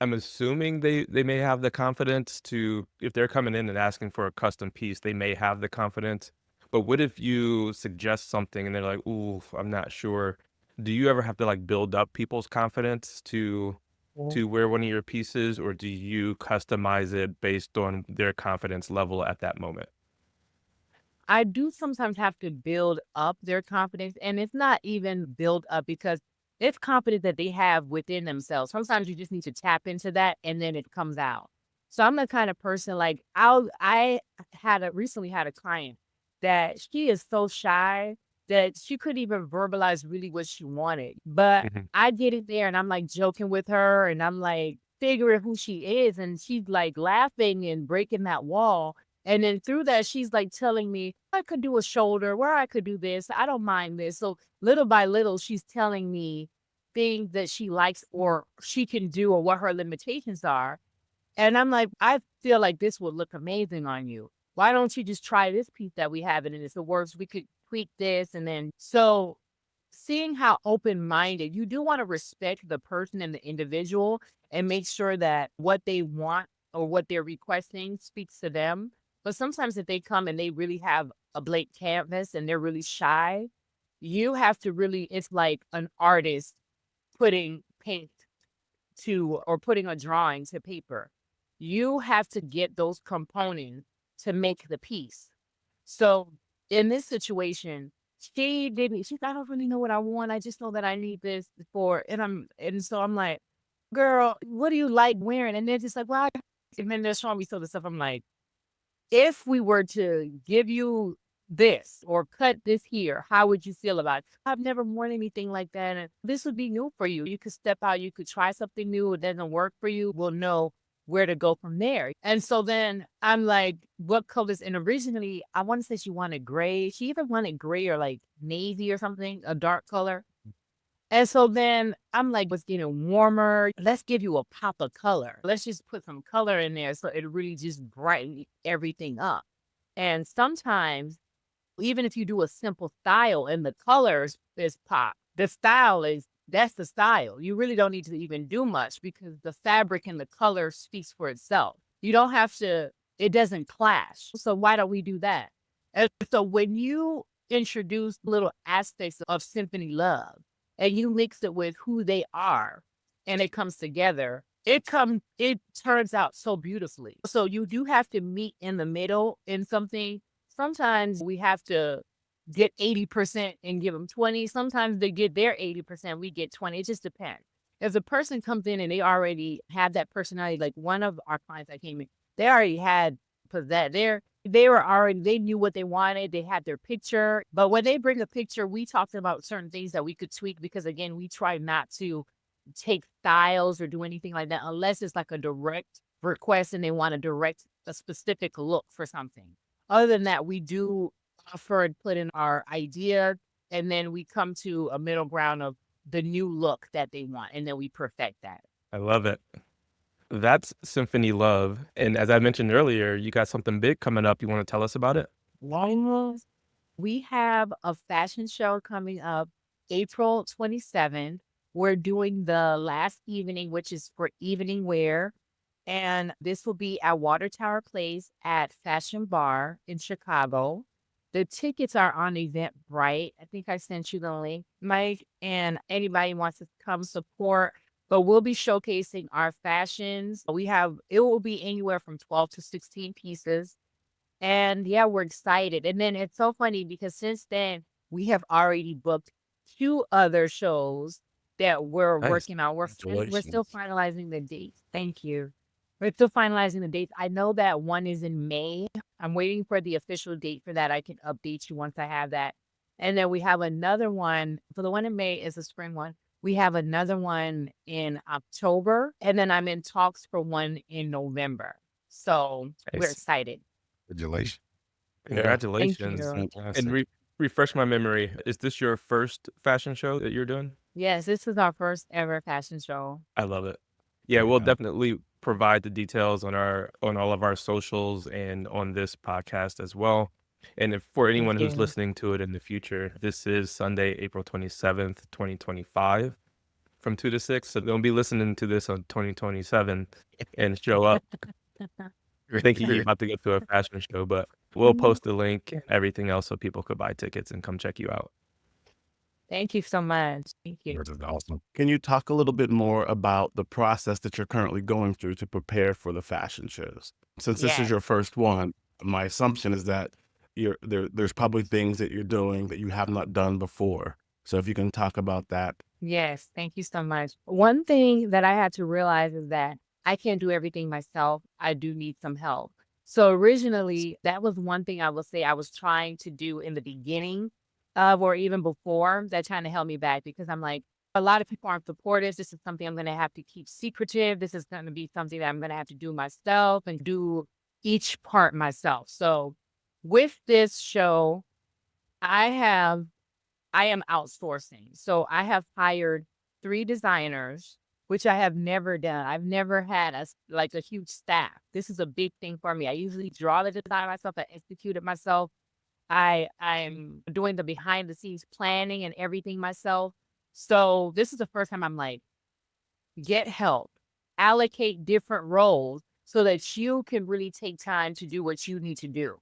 I'm assuming they may have the confidence to if they're coming in and asking for a custom piece, they may have the confidence. But what if you suggest something and they're like, "Ooh, I'm not sure." Do you ever have to like build up people's confidence to wear one of your pieces, or do you customize it based on their confidence level at that moment? I do sometimes have to build up their confidence, and it's not even build up because it's confidence that they have within themselves. Sometimes you just need to tap into that and then it comes out. So I'm the kind of person like I had a recently had a client that she is so shy that she couldn't even verbalize really what she wanted. But Mhm. I get it there and I'm like joking with her and I'm like figuring who she is and she's like laughing and breaking that wall. And then through that, she's like telling me I could do a shoulder, where I could do this. I don't mind this. So little by little, she's telling me things that she likes or she can do or what her limitations are. And I'm like, I feel like this would look amazing on you. Why don't you just try this piece that we have? And if it works, we could tweak this. And then so seeing how open-minded you do want to respect the person and the individual and make sure that what they want or what they're requesting speaks to them. But sometimes if they come and they really have a blank canvas and they're really shy, you have to really, it's like an artist putting paint to or putting a drawing to paper. You have to get those components to make the piece. So in this situation, she didn't, she's, I don't really know what I want. I just know that I need this for, and so I'm like, girl, what do you like wearing? And they're just like, well, and then they're showing me some of the stuff. I'm like, if we were to give you this or cut this here, how would you feel about it? I've never worn anything like that. And this would be new for you. You could step out, you could try something new. It doesn't work for you. We'll know where to go from there. And so then I'm like, what colors? And originally, I want to say she wanted gray. She even wanted gray or like navy or something, a dark color. And so then I'm like, it's getting warmer. Let's give you a pop of color. Let's just put some color in there so it really just brighten everything up. And sometimes, even if you do a simple style and the colors is pop, the style is that's the style. You really don't need to even do much because the fabric and the color speaks for itself. You don't have to, it doesn't clash. So why don't we do that? And so when you introduce little aspects of Symphony Love and you mix it with who they are and it comes together, it turns out so beautifully. So you do have to meet in the middle in something. Sometimes we have to get 80% and give them 20. Sometimes they get their 80%, we get 20. It just depends. If a person comes in and they already have that personality, like one of our clients that came in, they already had that they were already, they knew what they wanted. They had their picture. But when they bring a picture, we talked about certain things that we could tweak because again, we try not to take styles or do anything like that unless it's like a direct request and they want to direct a specific look for something. Other than that, we do offer and put in our idea, and then we come to a middle ground of the new look that they want, and then we perfect that. I love it. That's Symphony Love. And as I mentioned earlier, you got something big coming up. You want to tell us about it? Long We have a fashion show coming up April 27th. We're doing the last evening, which is for evening wear. And this will be at Water Tower Place at Fashion Bar in Chicago. The tickets are on Eventbrite. I think I sent you the link, Mike. And anybody wants to come support. But we'll be showcasing our fashions. It will be anywhere from 12 to 16 pieces. And yeah, we're excited. And then it's so funny because since then, we have already booked 2 other shows that we're Nice. working on. We're still Congratulations. finalizing the dates. Thank you. We're still finalizing the dates. I know that one is in May. I'm waiting for the official date for that. I can update you once I have that. And then we have another one. For the one in May is a spring one. We have another one in October, and then I'm in talks for one in November. So we're Nice. excited. Congratulations. Yeah, Thank Congratulations. you. And fantastic. refresh my memory. Is this your first fashion show that you're doing? Yes, this is our first ever fashion show. I love it. Yeah, we'll Yeah. definitely provide the details on all of our socials and on this podcast as well. And if for Thank anyone who's you. listening to it in the future, this is Sunday, April 27th, 2025 from 2 to 6. So don't be listening to this on 2027 and show up thinking you're about to go to a fashion show, but we'll post the link and everything else so people could buy tickets and come check you out. Thank you so much. Thank you. Yours is awesome. Can you talk a little bit more about the process that you're currently going through to prepare for the fashion shows? Since this is Yes. your first one, my assumption is that there's probably things that you're doing that you have not done before. So if you can talk about that. Yes. Thank you so much. One thing that I had to realize is that I can't do everything myself. I do need some help. So originally, that was one thing I would say I was trying to do in the beginning of, or even before, that kind of held me back because I'm like, a lot of people aren't supportive. This is something I'm going to have to keep secretive. This is going to be something that I'm going to have to do myself and do each part myself. So with this show, I have I am outsourcing. So I have hired 3 designers, which I have never done. I've never had like a huge staff. This is a big thing for me. I usually draw the design myself, I execute it myself. I'm doing the behind the scenes planning and everything myself. So this is the first time I'm like, get help, allocate different roles so that you can really take time to do what you need to do.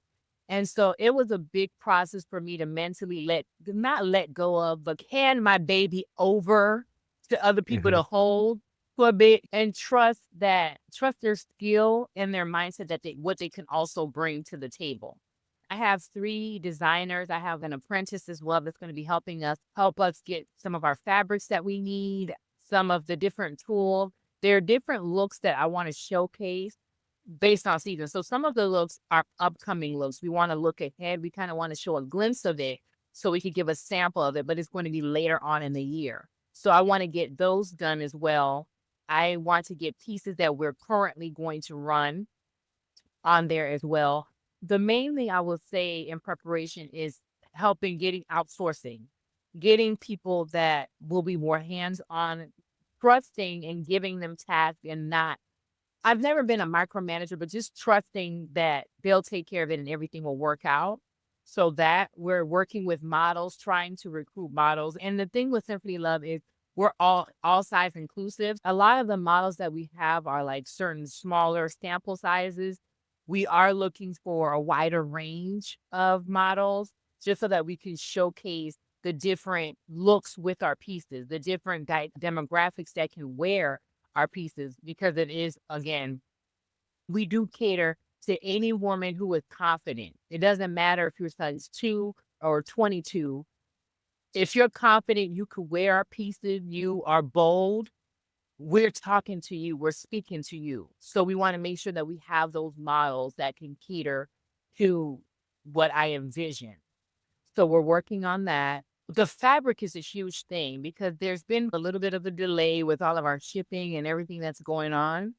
And so it was a big process for me to mentally not let go of, but hand my baby over to other people Mhm. to hold for a bit and trust their skill and their mindset that what they can also bring to the table. I have 3 designers. I have an apprentice as well that's going to be help us get some of our fabrics that we need, some of the different tools. There are different looks that I want to showcase based on season. So some of the looks are upcoming looks. We want to look ahead. We kind of want to show a glimpse of it so we could give a sample of it, but it's going to be later on in the year. So I want to get those done as well. I want to get pieces that we're currently going to run on there as well. The main thing I will say in preparation is helping getting outsourcing, getting people that will be more hands-on, trusting and giving them tasks and not I've never been a micromanager, but just trusting that they'll take care of it and everything will work out. So that we're working with models, trying to recruit models. And the thing with Symphony Love is we're all size inclusive. A lot of the models that we have are like certain smaller sample sizes. We are looking for a wider range of models just so that we can showcase the different looks with our pieces, the different demographics that can wear our pieces because it is, again, we do cater to any woman who is confident. It doesn't matter if you're size 2 or 22. If you're confident, you could wear our pieces, you are bold, we're talking to you, we're speaking to you. So we want to make sure that we have those models that can cater to what I envision. So we're working on that. The fabric is a huge thing because there's been a little bit of a delay with all of our shipping and everything that's going on.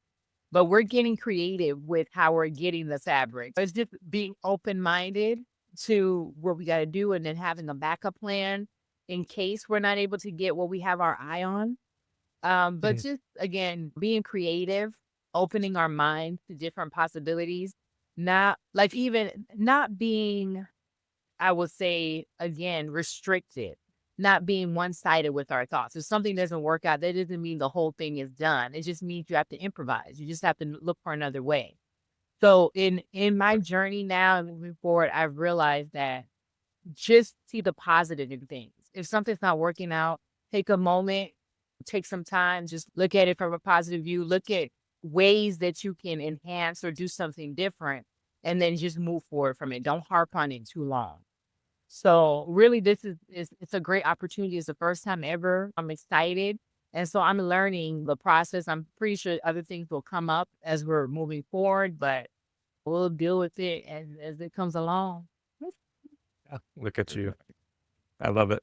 But we're getting creative with how we're getting the fabric. It's just being open-minded to what we got to do and then having a backup plan in case we're not able to get what we have our eye on. But Mhm. just again, being creative, opening our minds to different possibilities, not like even not being I would say, again, restricted, not being one-sided with our thoughts. If something doesn't work out, that doesn't mean the whole thing is done. It just means you have to improvise. You just have to look for another way. So in my journey now and moving forward, I've realized that just see the positive in things. If something's not working out, take a moment, take some time, just look at it from a positive view, look at ways that you can enhance or do something different and then just move forward from it. Don't harp on it too long. So really, this is it's a great opportunity. It's the first time ever. I'm excited. And so I'm learning the process. I'm pretty sure other things will come up as we're moving forward, but we'll deal with it as it comes along. Yeah, look at you. I love it.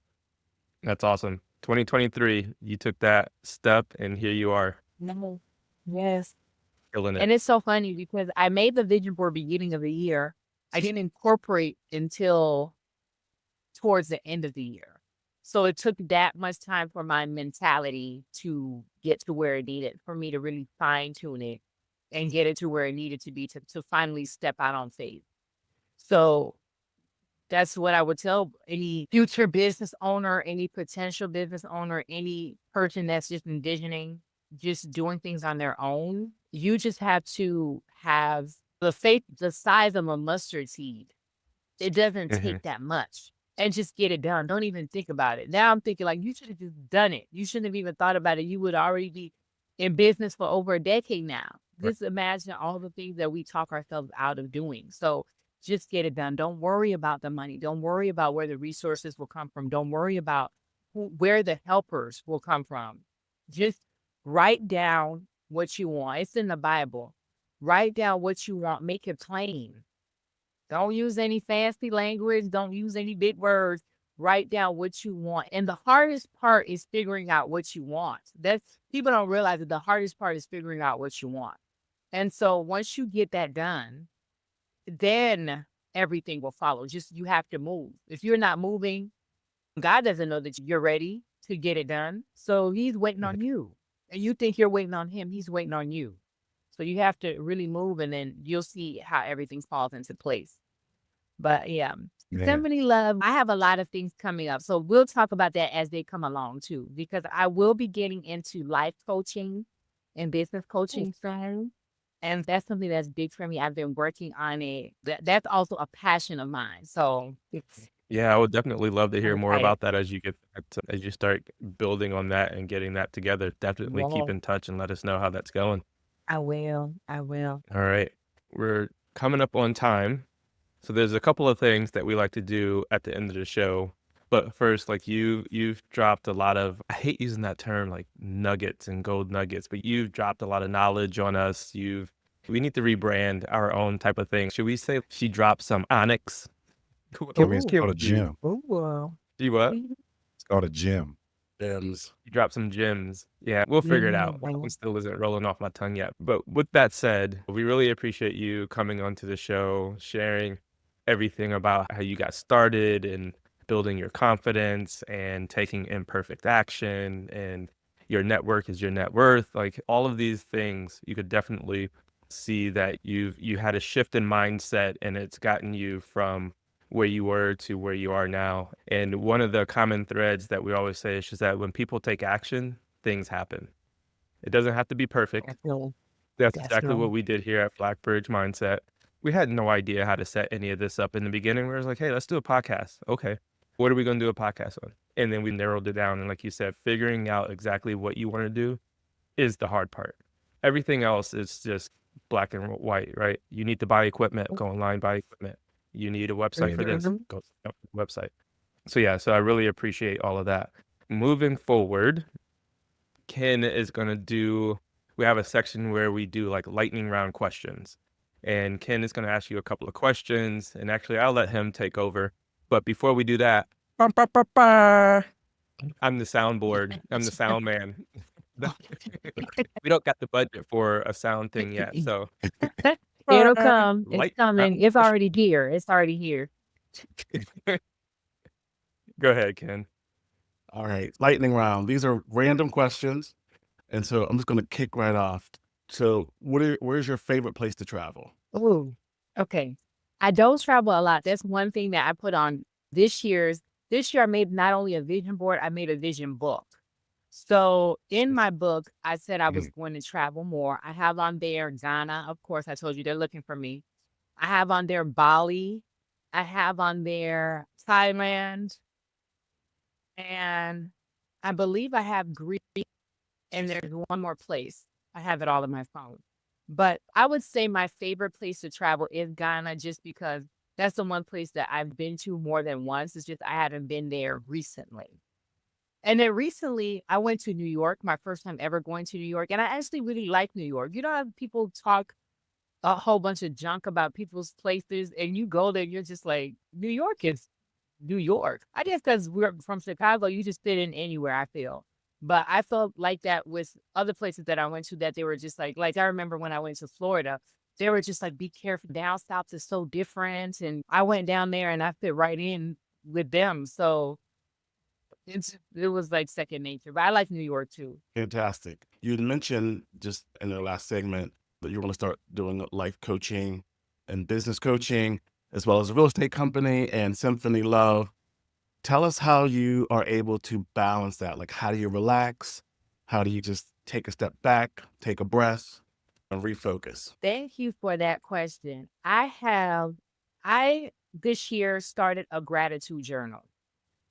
That's awesome. 2023, you took that step and here you are No. Yes. killing it. And it's so funny because I made the vision board beginning of the year. I didn't incorporate until towards the end of the year. So it took that much time for my mentality to get to where it needed for me to really fine tune it and get it to where it needed to be to finally step out on faith. So that's what I would tell any future business owner, any potential business owner, any person that's just envisioning just doing things on their own. You just have to have the faith the size of a mustard seed. It doesn't hmm take that much. And just get it done. Don't even think about it. Now I'm thinking like you should have just done it. You shouldn't have even thought about it. You would already be in business for over a decade now. Right. Just imagine all the things that we talk ourselves out of doing. So just get it done. Don't worry about the money. Don't worry about where the resources will come from. Don't worry about where the helpers will come from. Just write down what you want. It's in the Bible. Write down what you want. Make it plain. Don't use any fancy language. Don't use any big words. Write down what you want. And the hardest part is figuring out what you want. That's people don't realize that the hardest part is figuring out what you want. And so once you get that done, then everything will follow. Just you have to move. If you're not moving, God doesn't know that you're ready to get it done. So he's waiting on you. And you think you're waiting on him, he's waiting on you. So you have to really move and then you'll see how everything falls into place. But yeah, Man, Symphony Love, I have a lot of things coming up. So we'll talk about that as they come along too, because I will be getting into life coaching and business coaching soon. And that's something that's big for me. I've been working on it. That's also a passion of mine. So Yeah, I would definitely love to I'm hear more excited. about that as you get as you start building on that and getting that together. Definitely keep Yeah, in touch and let us know how that's going. I will. I will. All right. We're coming up on time. So there's a couple of things that we like to do at the end of the show. But first, like you've dropped a lot of I hate using that term like nuggets and gold nuggets, but you've dropped a lot of knowledge on us. We need to rebrand our own type of thing. Should we say she dropped some onyx? I What mean, it's can called we a do? gym. Ooh, You what? mhm. It's called a gym. Gems. You dropped some gems. Yeah, we'll figure it out. That Mhm. one still isn't rolling off my tongue yet. But with that said, we really appreciate you coming onto the show, sharing everything about how you got started and building your confidence and taking imperfect action and your network is your net worth. Like all of these things, you could definitely see that you had a shift in mindset and it's gotten you from where you were to where you are now. And one of the common threads that we always say is just that when people take action, things happen. It doesn't have to be perfect. Definitely. That's exactly what Definitely. we did here at Blackbridge Mindset. We had no idea how to set any of this up in the beginning. We were like, hey, let's do a podcast. Okay. What are we going to do a podcast on? And then we narrowed it down. And like you said, figuring out exactly what you want to do is the hard part. Everything else is just black and white, right? You need to buy equipment, go online, buy equipment. You need a website for this, Mhm. go set up a website. So yeah, so I really appreciate all of that. Moving forward, Ken is gonna do. We have a section where we do like lightning round questions, and Ken is gonna ask you a couple of questions. And actually, I'll let him take over. But before we do that, bum, ba, ba, ba, I'm the soundboard. I'm the sound man. We don't got the budget for a sound thing yet, so It'll come. It's light round coming. It's question. already here. It's already here. Go ahead, Ken. All right. Lightning round. These are random questions. And so I'm just going to kick right off. So where's your favorite place to travel? Ooh. Okay. I don't travel a lot. That's one thing that I put on this year's. This year I made not only a vision board, I made a vision book. So in my book, I said I was Mhm. going to travel more. I have on there Ghana. Of course, I told you they're looking for me. I have on there Bali. I have on there Thailand. And I believe I have Greece. And there's one more place. I have it all in my phone. But I would say my favorite place to travel is Ghana just because that's the one place that I've been to more than once. It's just I haven't been there recently. And then recently, I went to New York, my first time ever going to New York, and I actually really like New York. You know how people talk a whole bunch of junk about people's places, and you go there, you're just like, New York is New York. I guess because we're from Chicago, you just fit in anywhere, I feel. But I felt like that with other places that I went to that they were just like I remember when I went to Florida, they were just like, be careful. Down south is so different. And I went down there and I fit right in with them. So it was like second nature. But I like New York too. Fantastic. You had mentioned just in the last segment that you want to start doing life coaching and business coaching, as well as a real estate company and Symphony Love. Tell us how you are able to balance that. Like, how do you relax? How do you just take a step back, take a breath, and refocus? Thank you for that question. I this year started a gratitude journal.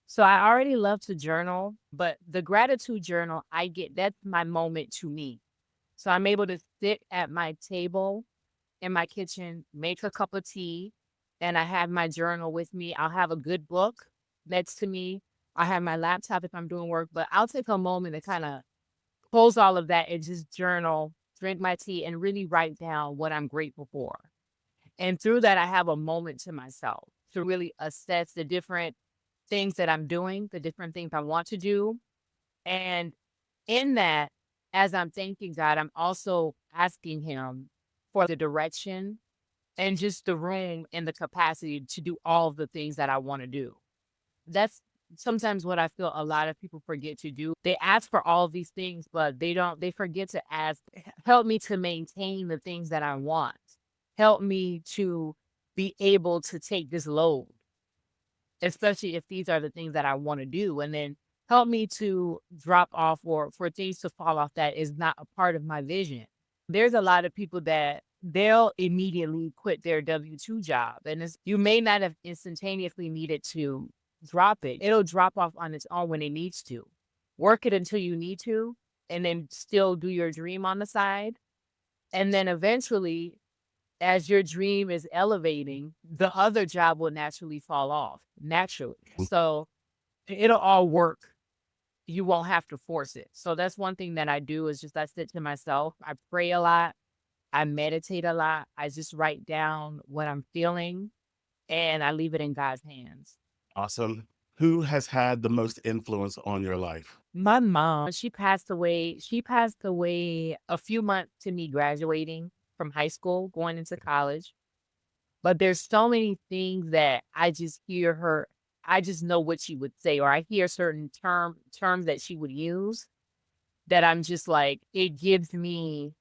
So I already love to journal, but the gratitude journal, that's my moment to me. So I'm able to sit at my table in my kitchen, make a cup of tea, and I have my journal with me. I'll have a good book next to me. I have my laptop if I'm doing work, but I'll take a moment to kind of close all of that and just journal, drink my tea, and really write down what I'm grateful for. And through that, I have a moment to myself to really assess the different things that I'm doing, the different things I want to do. And in that, as I'm thanking God, I'm also asking Him for the direction and just the room and the capacity to do all of the things that I want to do. That's sometimes what I feel a lot of people forget to do. They ask for all of these things, but they forget to ask, help me to maintain the things that I want. Help me to be able to take this load, especially if these are the things that I want to do. And then help me to drop off or for things to fall off that is not a part of my vision. There's a lot of people that they'll immediately quit their W-2 job. And you may not have instantaneously needed to drop it. It'll drop off on its own when it needs to. Work it until you need to, and then still do your dream on the side. And then eventually, as your dream is elevating, the other job will naturally fall off naturally. So it'll all work. You won't have to force it. So that's one thing that I do is just I sit to myself. I pray a lot. I meditate a lot. I just write down what I'm feeling and I leave it in God's hands. Awesome. Who has had the most influence on your life? My mom, she passed away. She passed away a few months to me graduating from high school, going into college. But there's so many things that I just hear her. I just know what she would say, or I hear certain terms that she would use that I'm just like, it gives me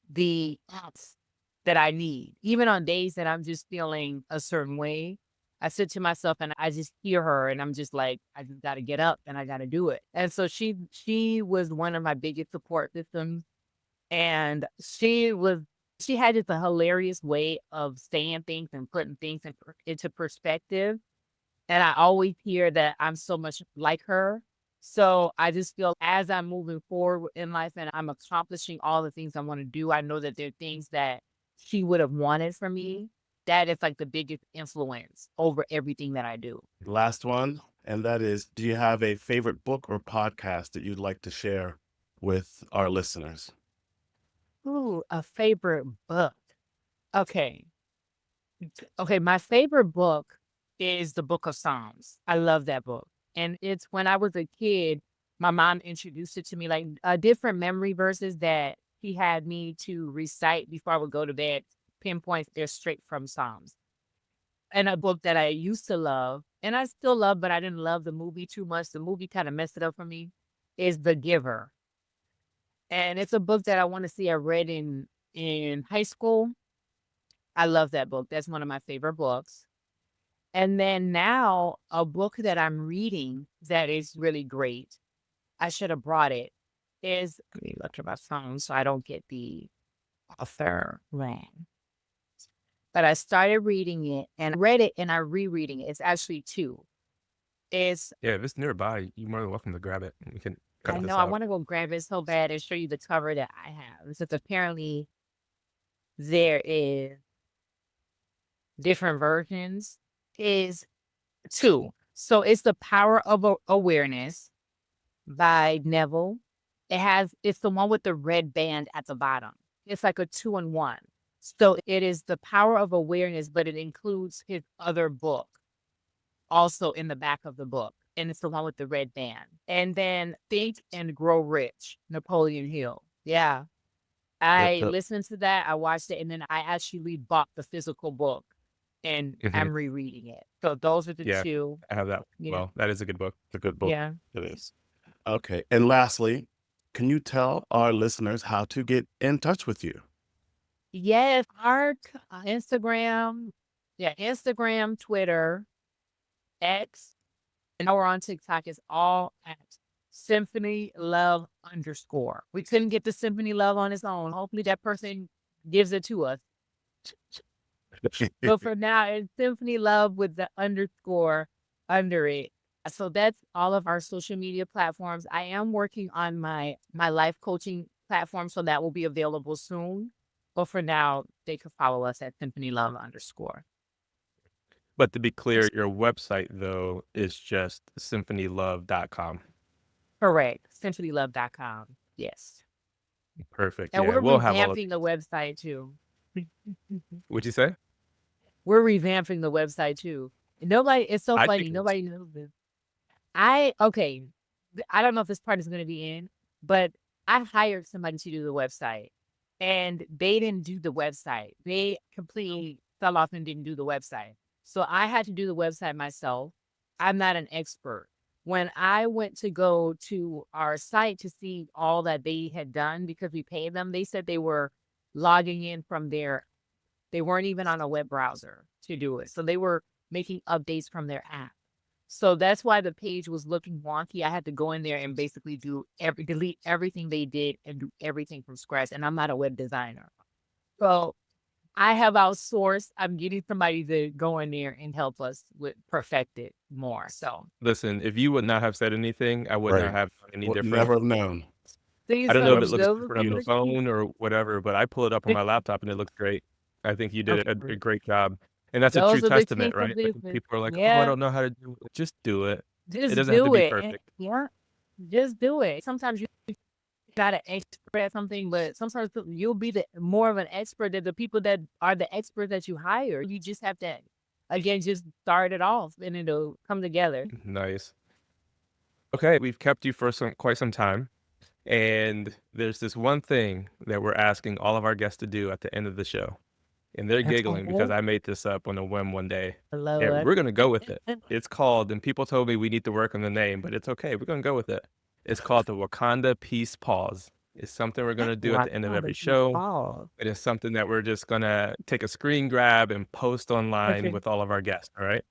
the ounce that I need. Even on days that I'm just feeling a certain way, I sit to myself and I just hear her and I'm just like, I just gotta get up and I gotta do it. And so she was one of my biggest support systems. And she had just a hilarious way of saying things and putting things into perspective. And I always hear that I'm so much like her. So I just feel as I'm moving forward in life and I'm accomplishing all the things I want to do, I know that there are things that she would have wanted from me. That is like the biggest influence over everything that I do. Last one, and that is, do you have a favorite book or podcast that you'd like to share with our listeners? Ooh, a favorite book. Okay. Okay, my favorite book is the Book of Psalms. I love that book. And it's when I was a kid, my mom introduced it to me, like different memory verses that he had me to recite before I would go to bed, pinpoints they're straight from Psalms. And a book that I used to love, and I still love, but I didn't love the movie too much. The movie kind of messed it up for me, is The Giver. And it's a book that I want to see. I read in high school. I love that book. That's one of my favorite books. And then now a book that I'm reading that is really great, I should have brought it, is let me look at my phone so I don't get the author wrong. But I started reading it and read it and I'm rereading it. It's actually two. It's Yeah, if it's nearby, you're more than welcome to grab it. We can cut I this know I out. want to go grab it so bad and show you the cover that I have. It's apparently there is different versions, is two. So it's The Power of Awareness by Neville. It's the one with the red band at the bottom. It's like a 2-in-1. So it is The Power of Awareness, but it includes his other book also in the back of the book. And it's the one with the red band. And then Think and Grow Rich, Napoleon Hill. Yeah. Yep, I yep. listened to that, I watched it, and then I actually bought the physical book and Mhm. I'm rereading it. So those are the Yeah, two. I have that. Yeah. Well, that is a good book. It's a good book. Yeah. It is. Okay. And lastly, can you tell our listeners how to get in touch with you? Yes, our Instagram, Instagram, Twitter, X, and now we're on TikTok. Is all at Symphony Love _. We couldn't get the Symphony Love on its own. Hopefully that person gives it to us. But for now, it's Symphony Love with the underscore under it. So that's all of our social media platforms. I am working on my life coaching platform, so that will be available soon. But for now, they could follow us at Symphony Love _. But to be clear, your website though is just symphonylove.com. Correct. SymphonyLove.com. Yes. Perfect. And Yeah, we're we'll have all of revamping the website too. What'd you say? We're revamping the website too. And it's so I funny. think it's Nobody knows this. Okay. I don't know if this part is going to be in, but I hired somebody to do the website and they didn't do the website. They completely fell off and didn't do the website. So I had to do the website myself. I'm not an expert. When I went to go to our site to see all that they had done because we paid them, they said they were logging in from they weren't even on a web browser to do it. So they were making updates from their app. So that's why the page was looking wonky. I had to go in there and basically delete everything they did and do everything from scratch. And I'm not a web designer. So I have outsourced. I'm getting somebody to go in there and help us with perfect it more. So Listen, if you would not have said anything, I would not Right. have known any Would different. never have known. these I don't know if are it looks Website's different on the beautiful. phone or whatever, but I pull it up on my laptop and it looks great. I think you did a okay. great job. And that's a true Those are the testament, kinks of right? Like when business. people are like, oh, I Yeah. don't know how to do it. Just do it. It Just doesn't have to do be it. perfect. Yeah. Just do it. Sometimes you got an expert at something, but sometimes you'll be more of an expert than the people that are the experts that you hire. You just have to, again, just start it off and it'll come together. Nice. Okay, we've kept you for quite some time. And there's this one thing that we're asking all of our guests to do at the end of the show. And they're giggling because I made this up on a whim one day. And Lord. we're going to go with it. It's called, and people told me we need to work on the name, but it's okay. We're going to go with it. It's called the Wakanda Peace Pause. It's something we're going to do at the end of every show. It is something that we're just going to take a screen grab and post online Okay. with all of our guests. All right.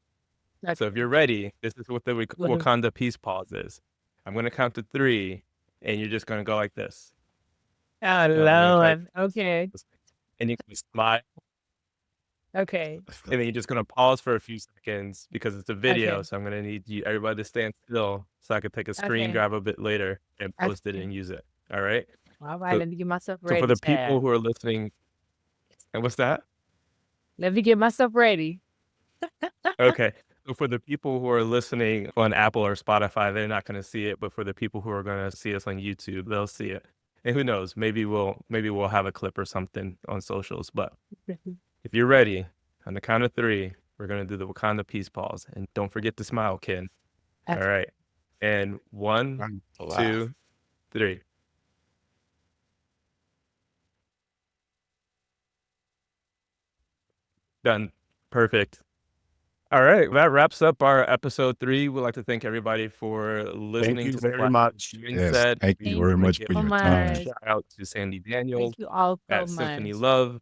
So if Okay. you're ready, this is what the Wakanda Peace Pause is. I'm going to count to 3, and you're just going to go like this. Oh, I'm going to count Lord. Okay. and you can smile. Okay. And then you're just gonna pause for a few seconds because it's a video. Okay. So I'm gonna need everybody to stand still so I can take a screen Okay. grab a bit later and post it Okay. and use it. All right. All right. So Let me get myself so for ready, the people Chad. who are listening, and what's that? Let me get myself ready. Okay. So for the people who are listening on Apple or Spotify, they're not gonna see it, but for the people who are gonna see us on YouTube, they'll see it. And who knows? Maybe we'll have a clip or something on socials. But if you're ready, on the count of 3, we're gonna do the Wakanda Peace Pause, and don't forget to smile, Ken. All Okay. right. And 1, I'm to laugh. 2, 3. Done. Perfect. All right. That wraps up our episode 3. We'd like to thank everybody for Thank listening you to the very Black much. Yes, Mindset. thank you Thank very Want to much give for you so your a time. much. shout out to Sandy Daniels Thank you all so at Symphony much. Love.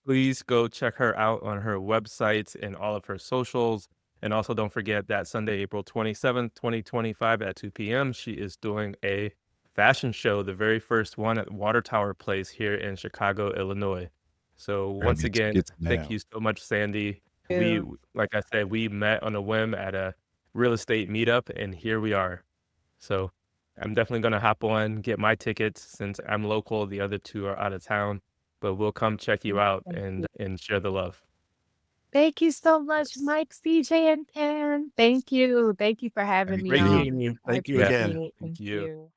Please go check her out on her websites and all of her socials. And also don't forget that Sunday, April 27th, 2025 at 2 p.m., she is doing a fashion show, the very first one at Water Tower Place here in Chicago, Illinois. So Grab once your again, tickets thank now. you so much, Sandy. Yeah. Like I said, we met on a whim at a real estate meetup, and here we are. So I'm definitely going to hop on, get my tickets since I'm local. The other 2 are out of town. but we'll come check you out Thank and you. share the love. Thank you so much, Yes. Mike, CJ, and Pam. Thank you. Thank you for having Thank me Great you. meeting on. you. I Thank you Yeah. appreciate again. it. Thank Thank you. you.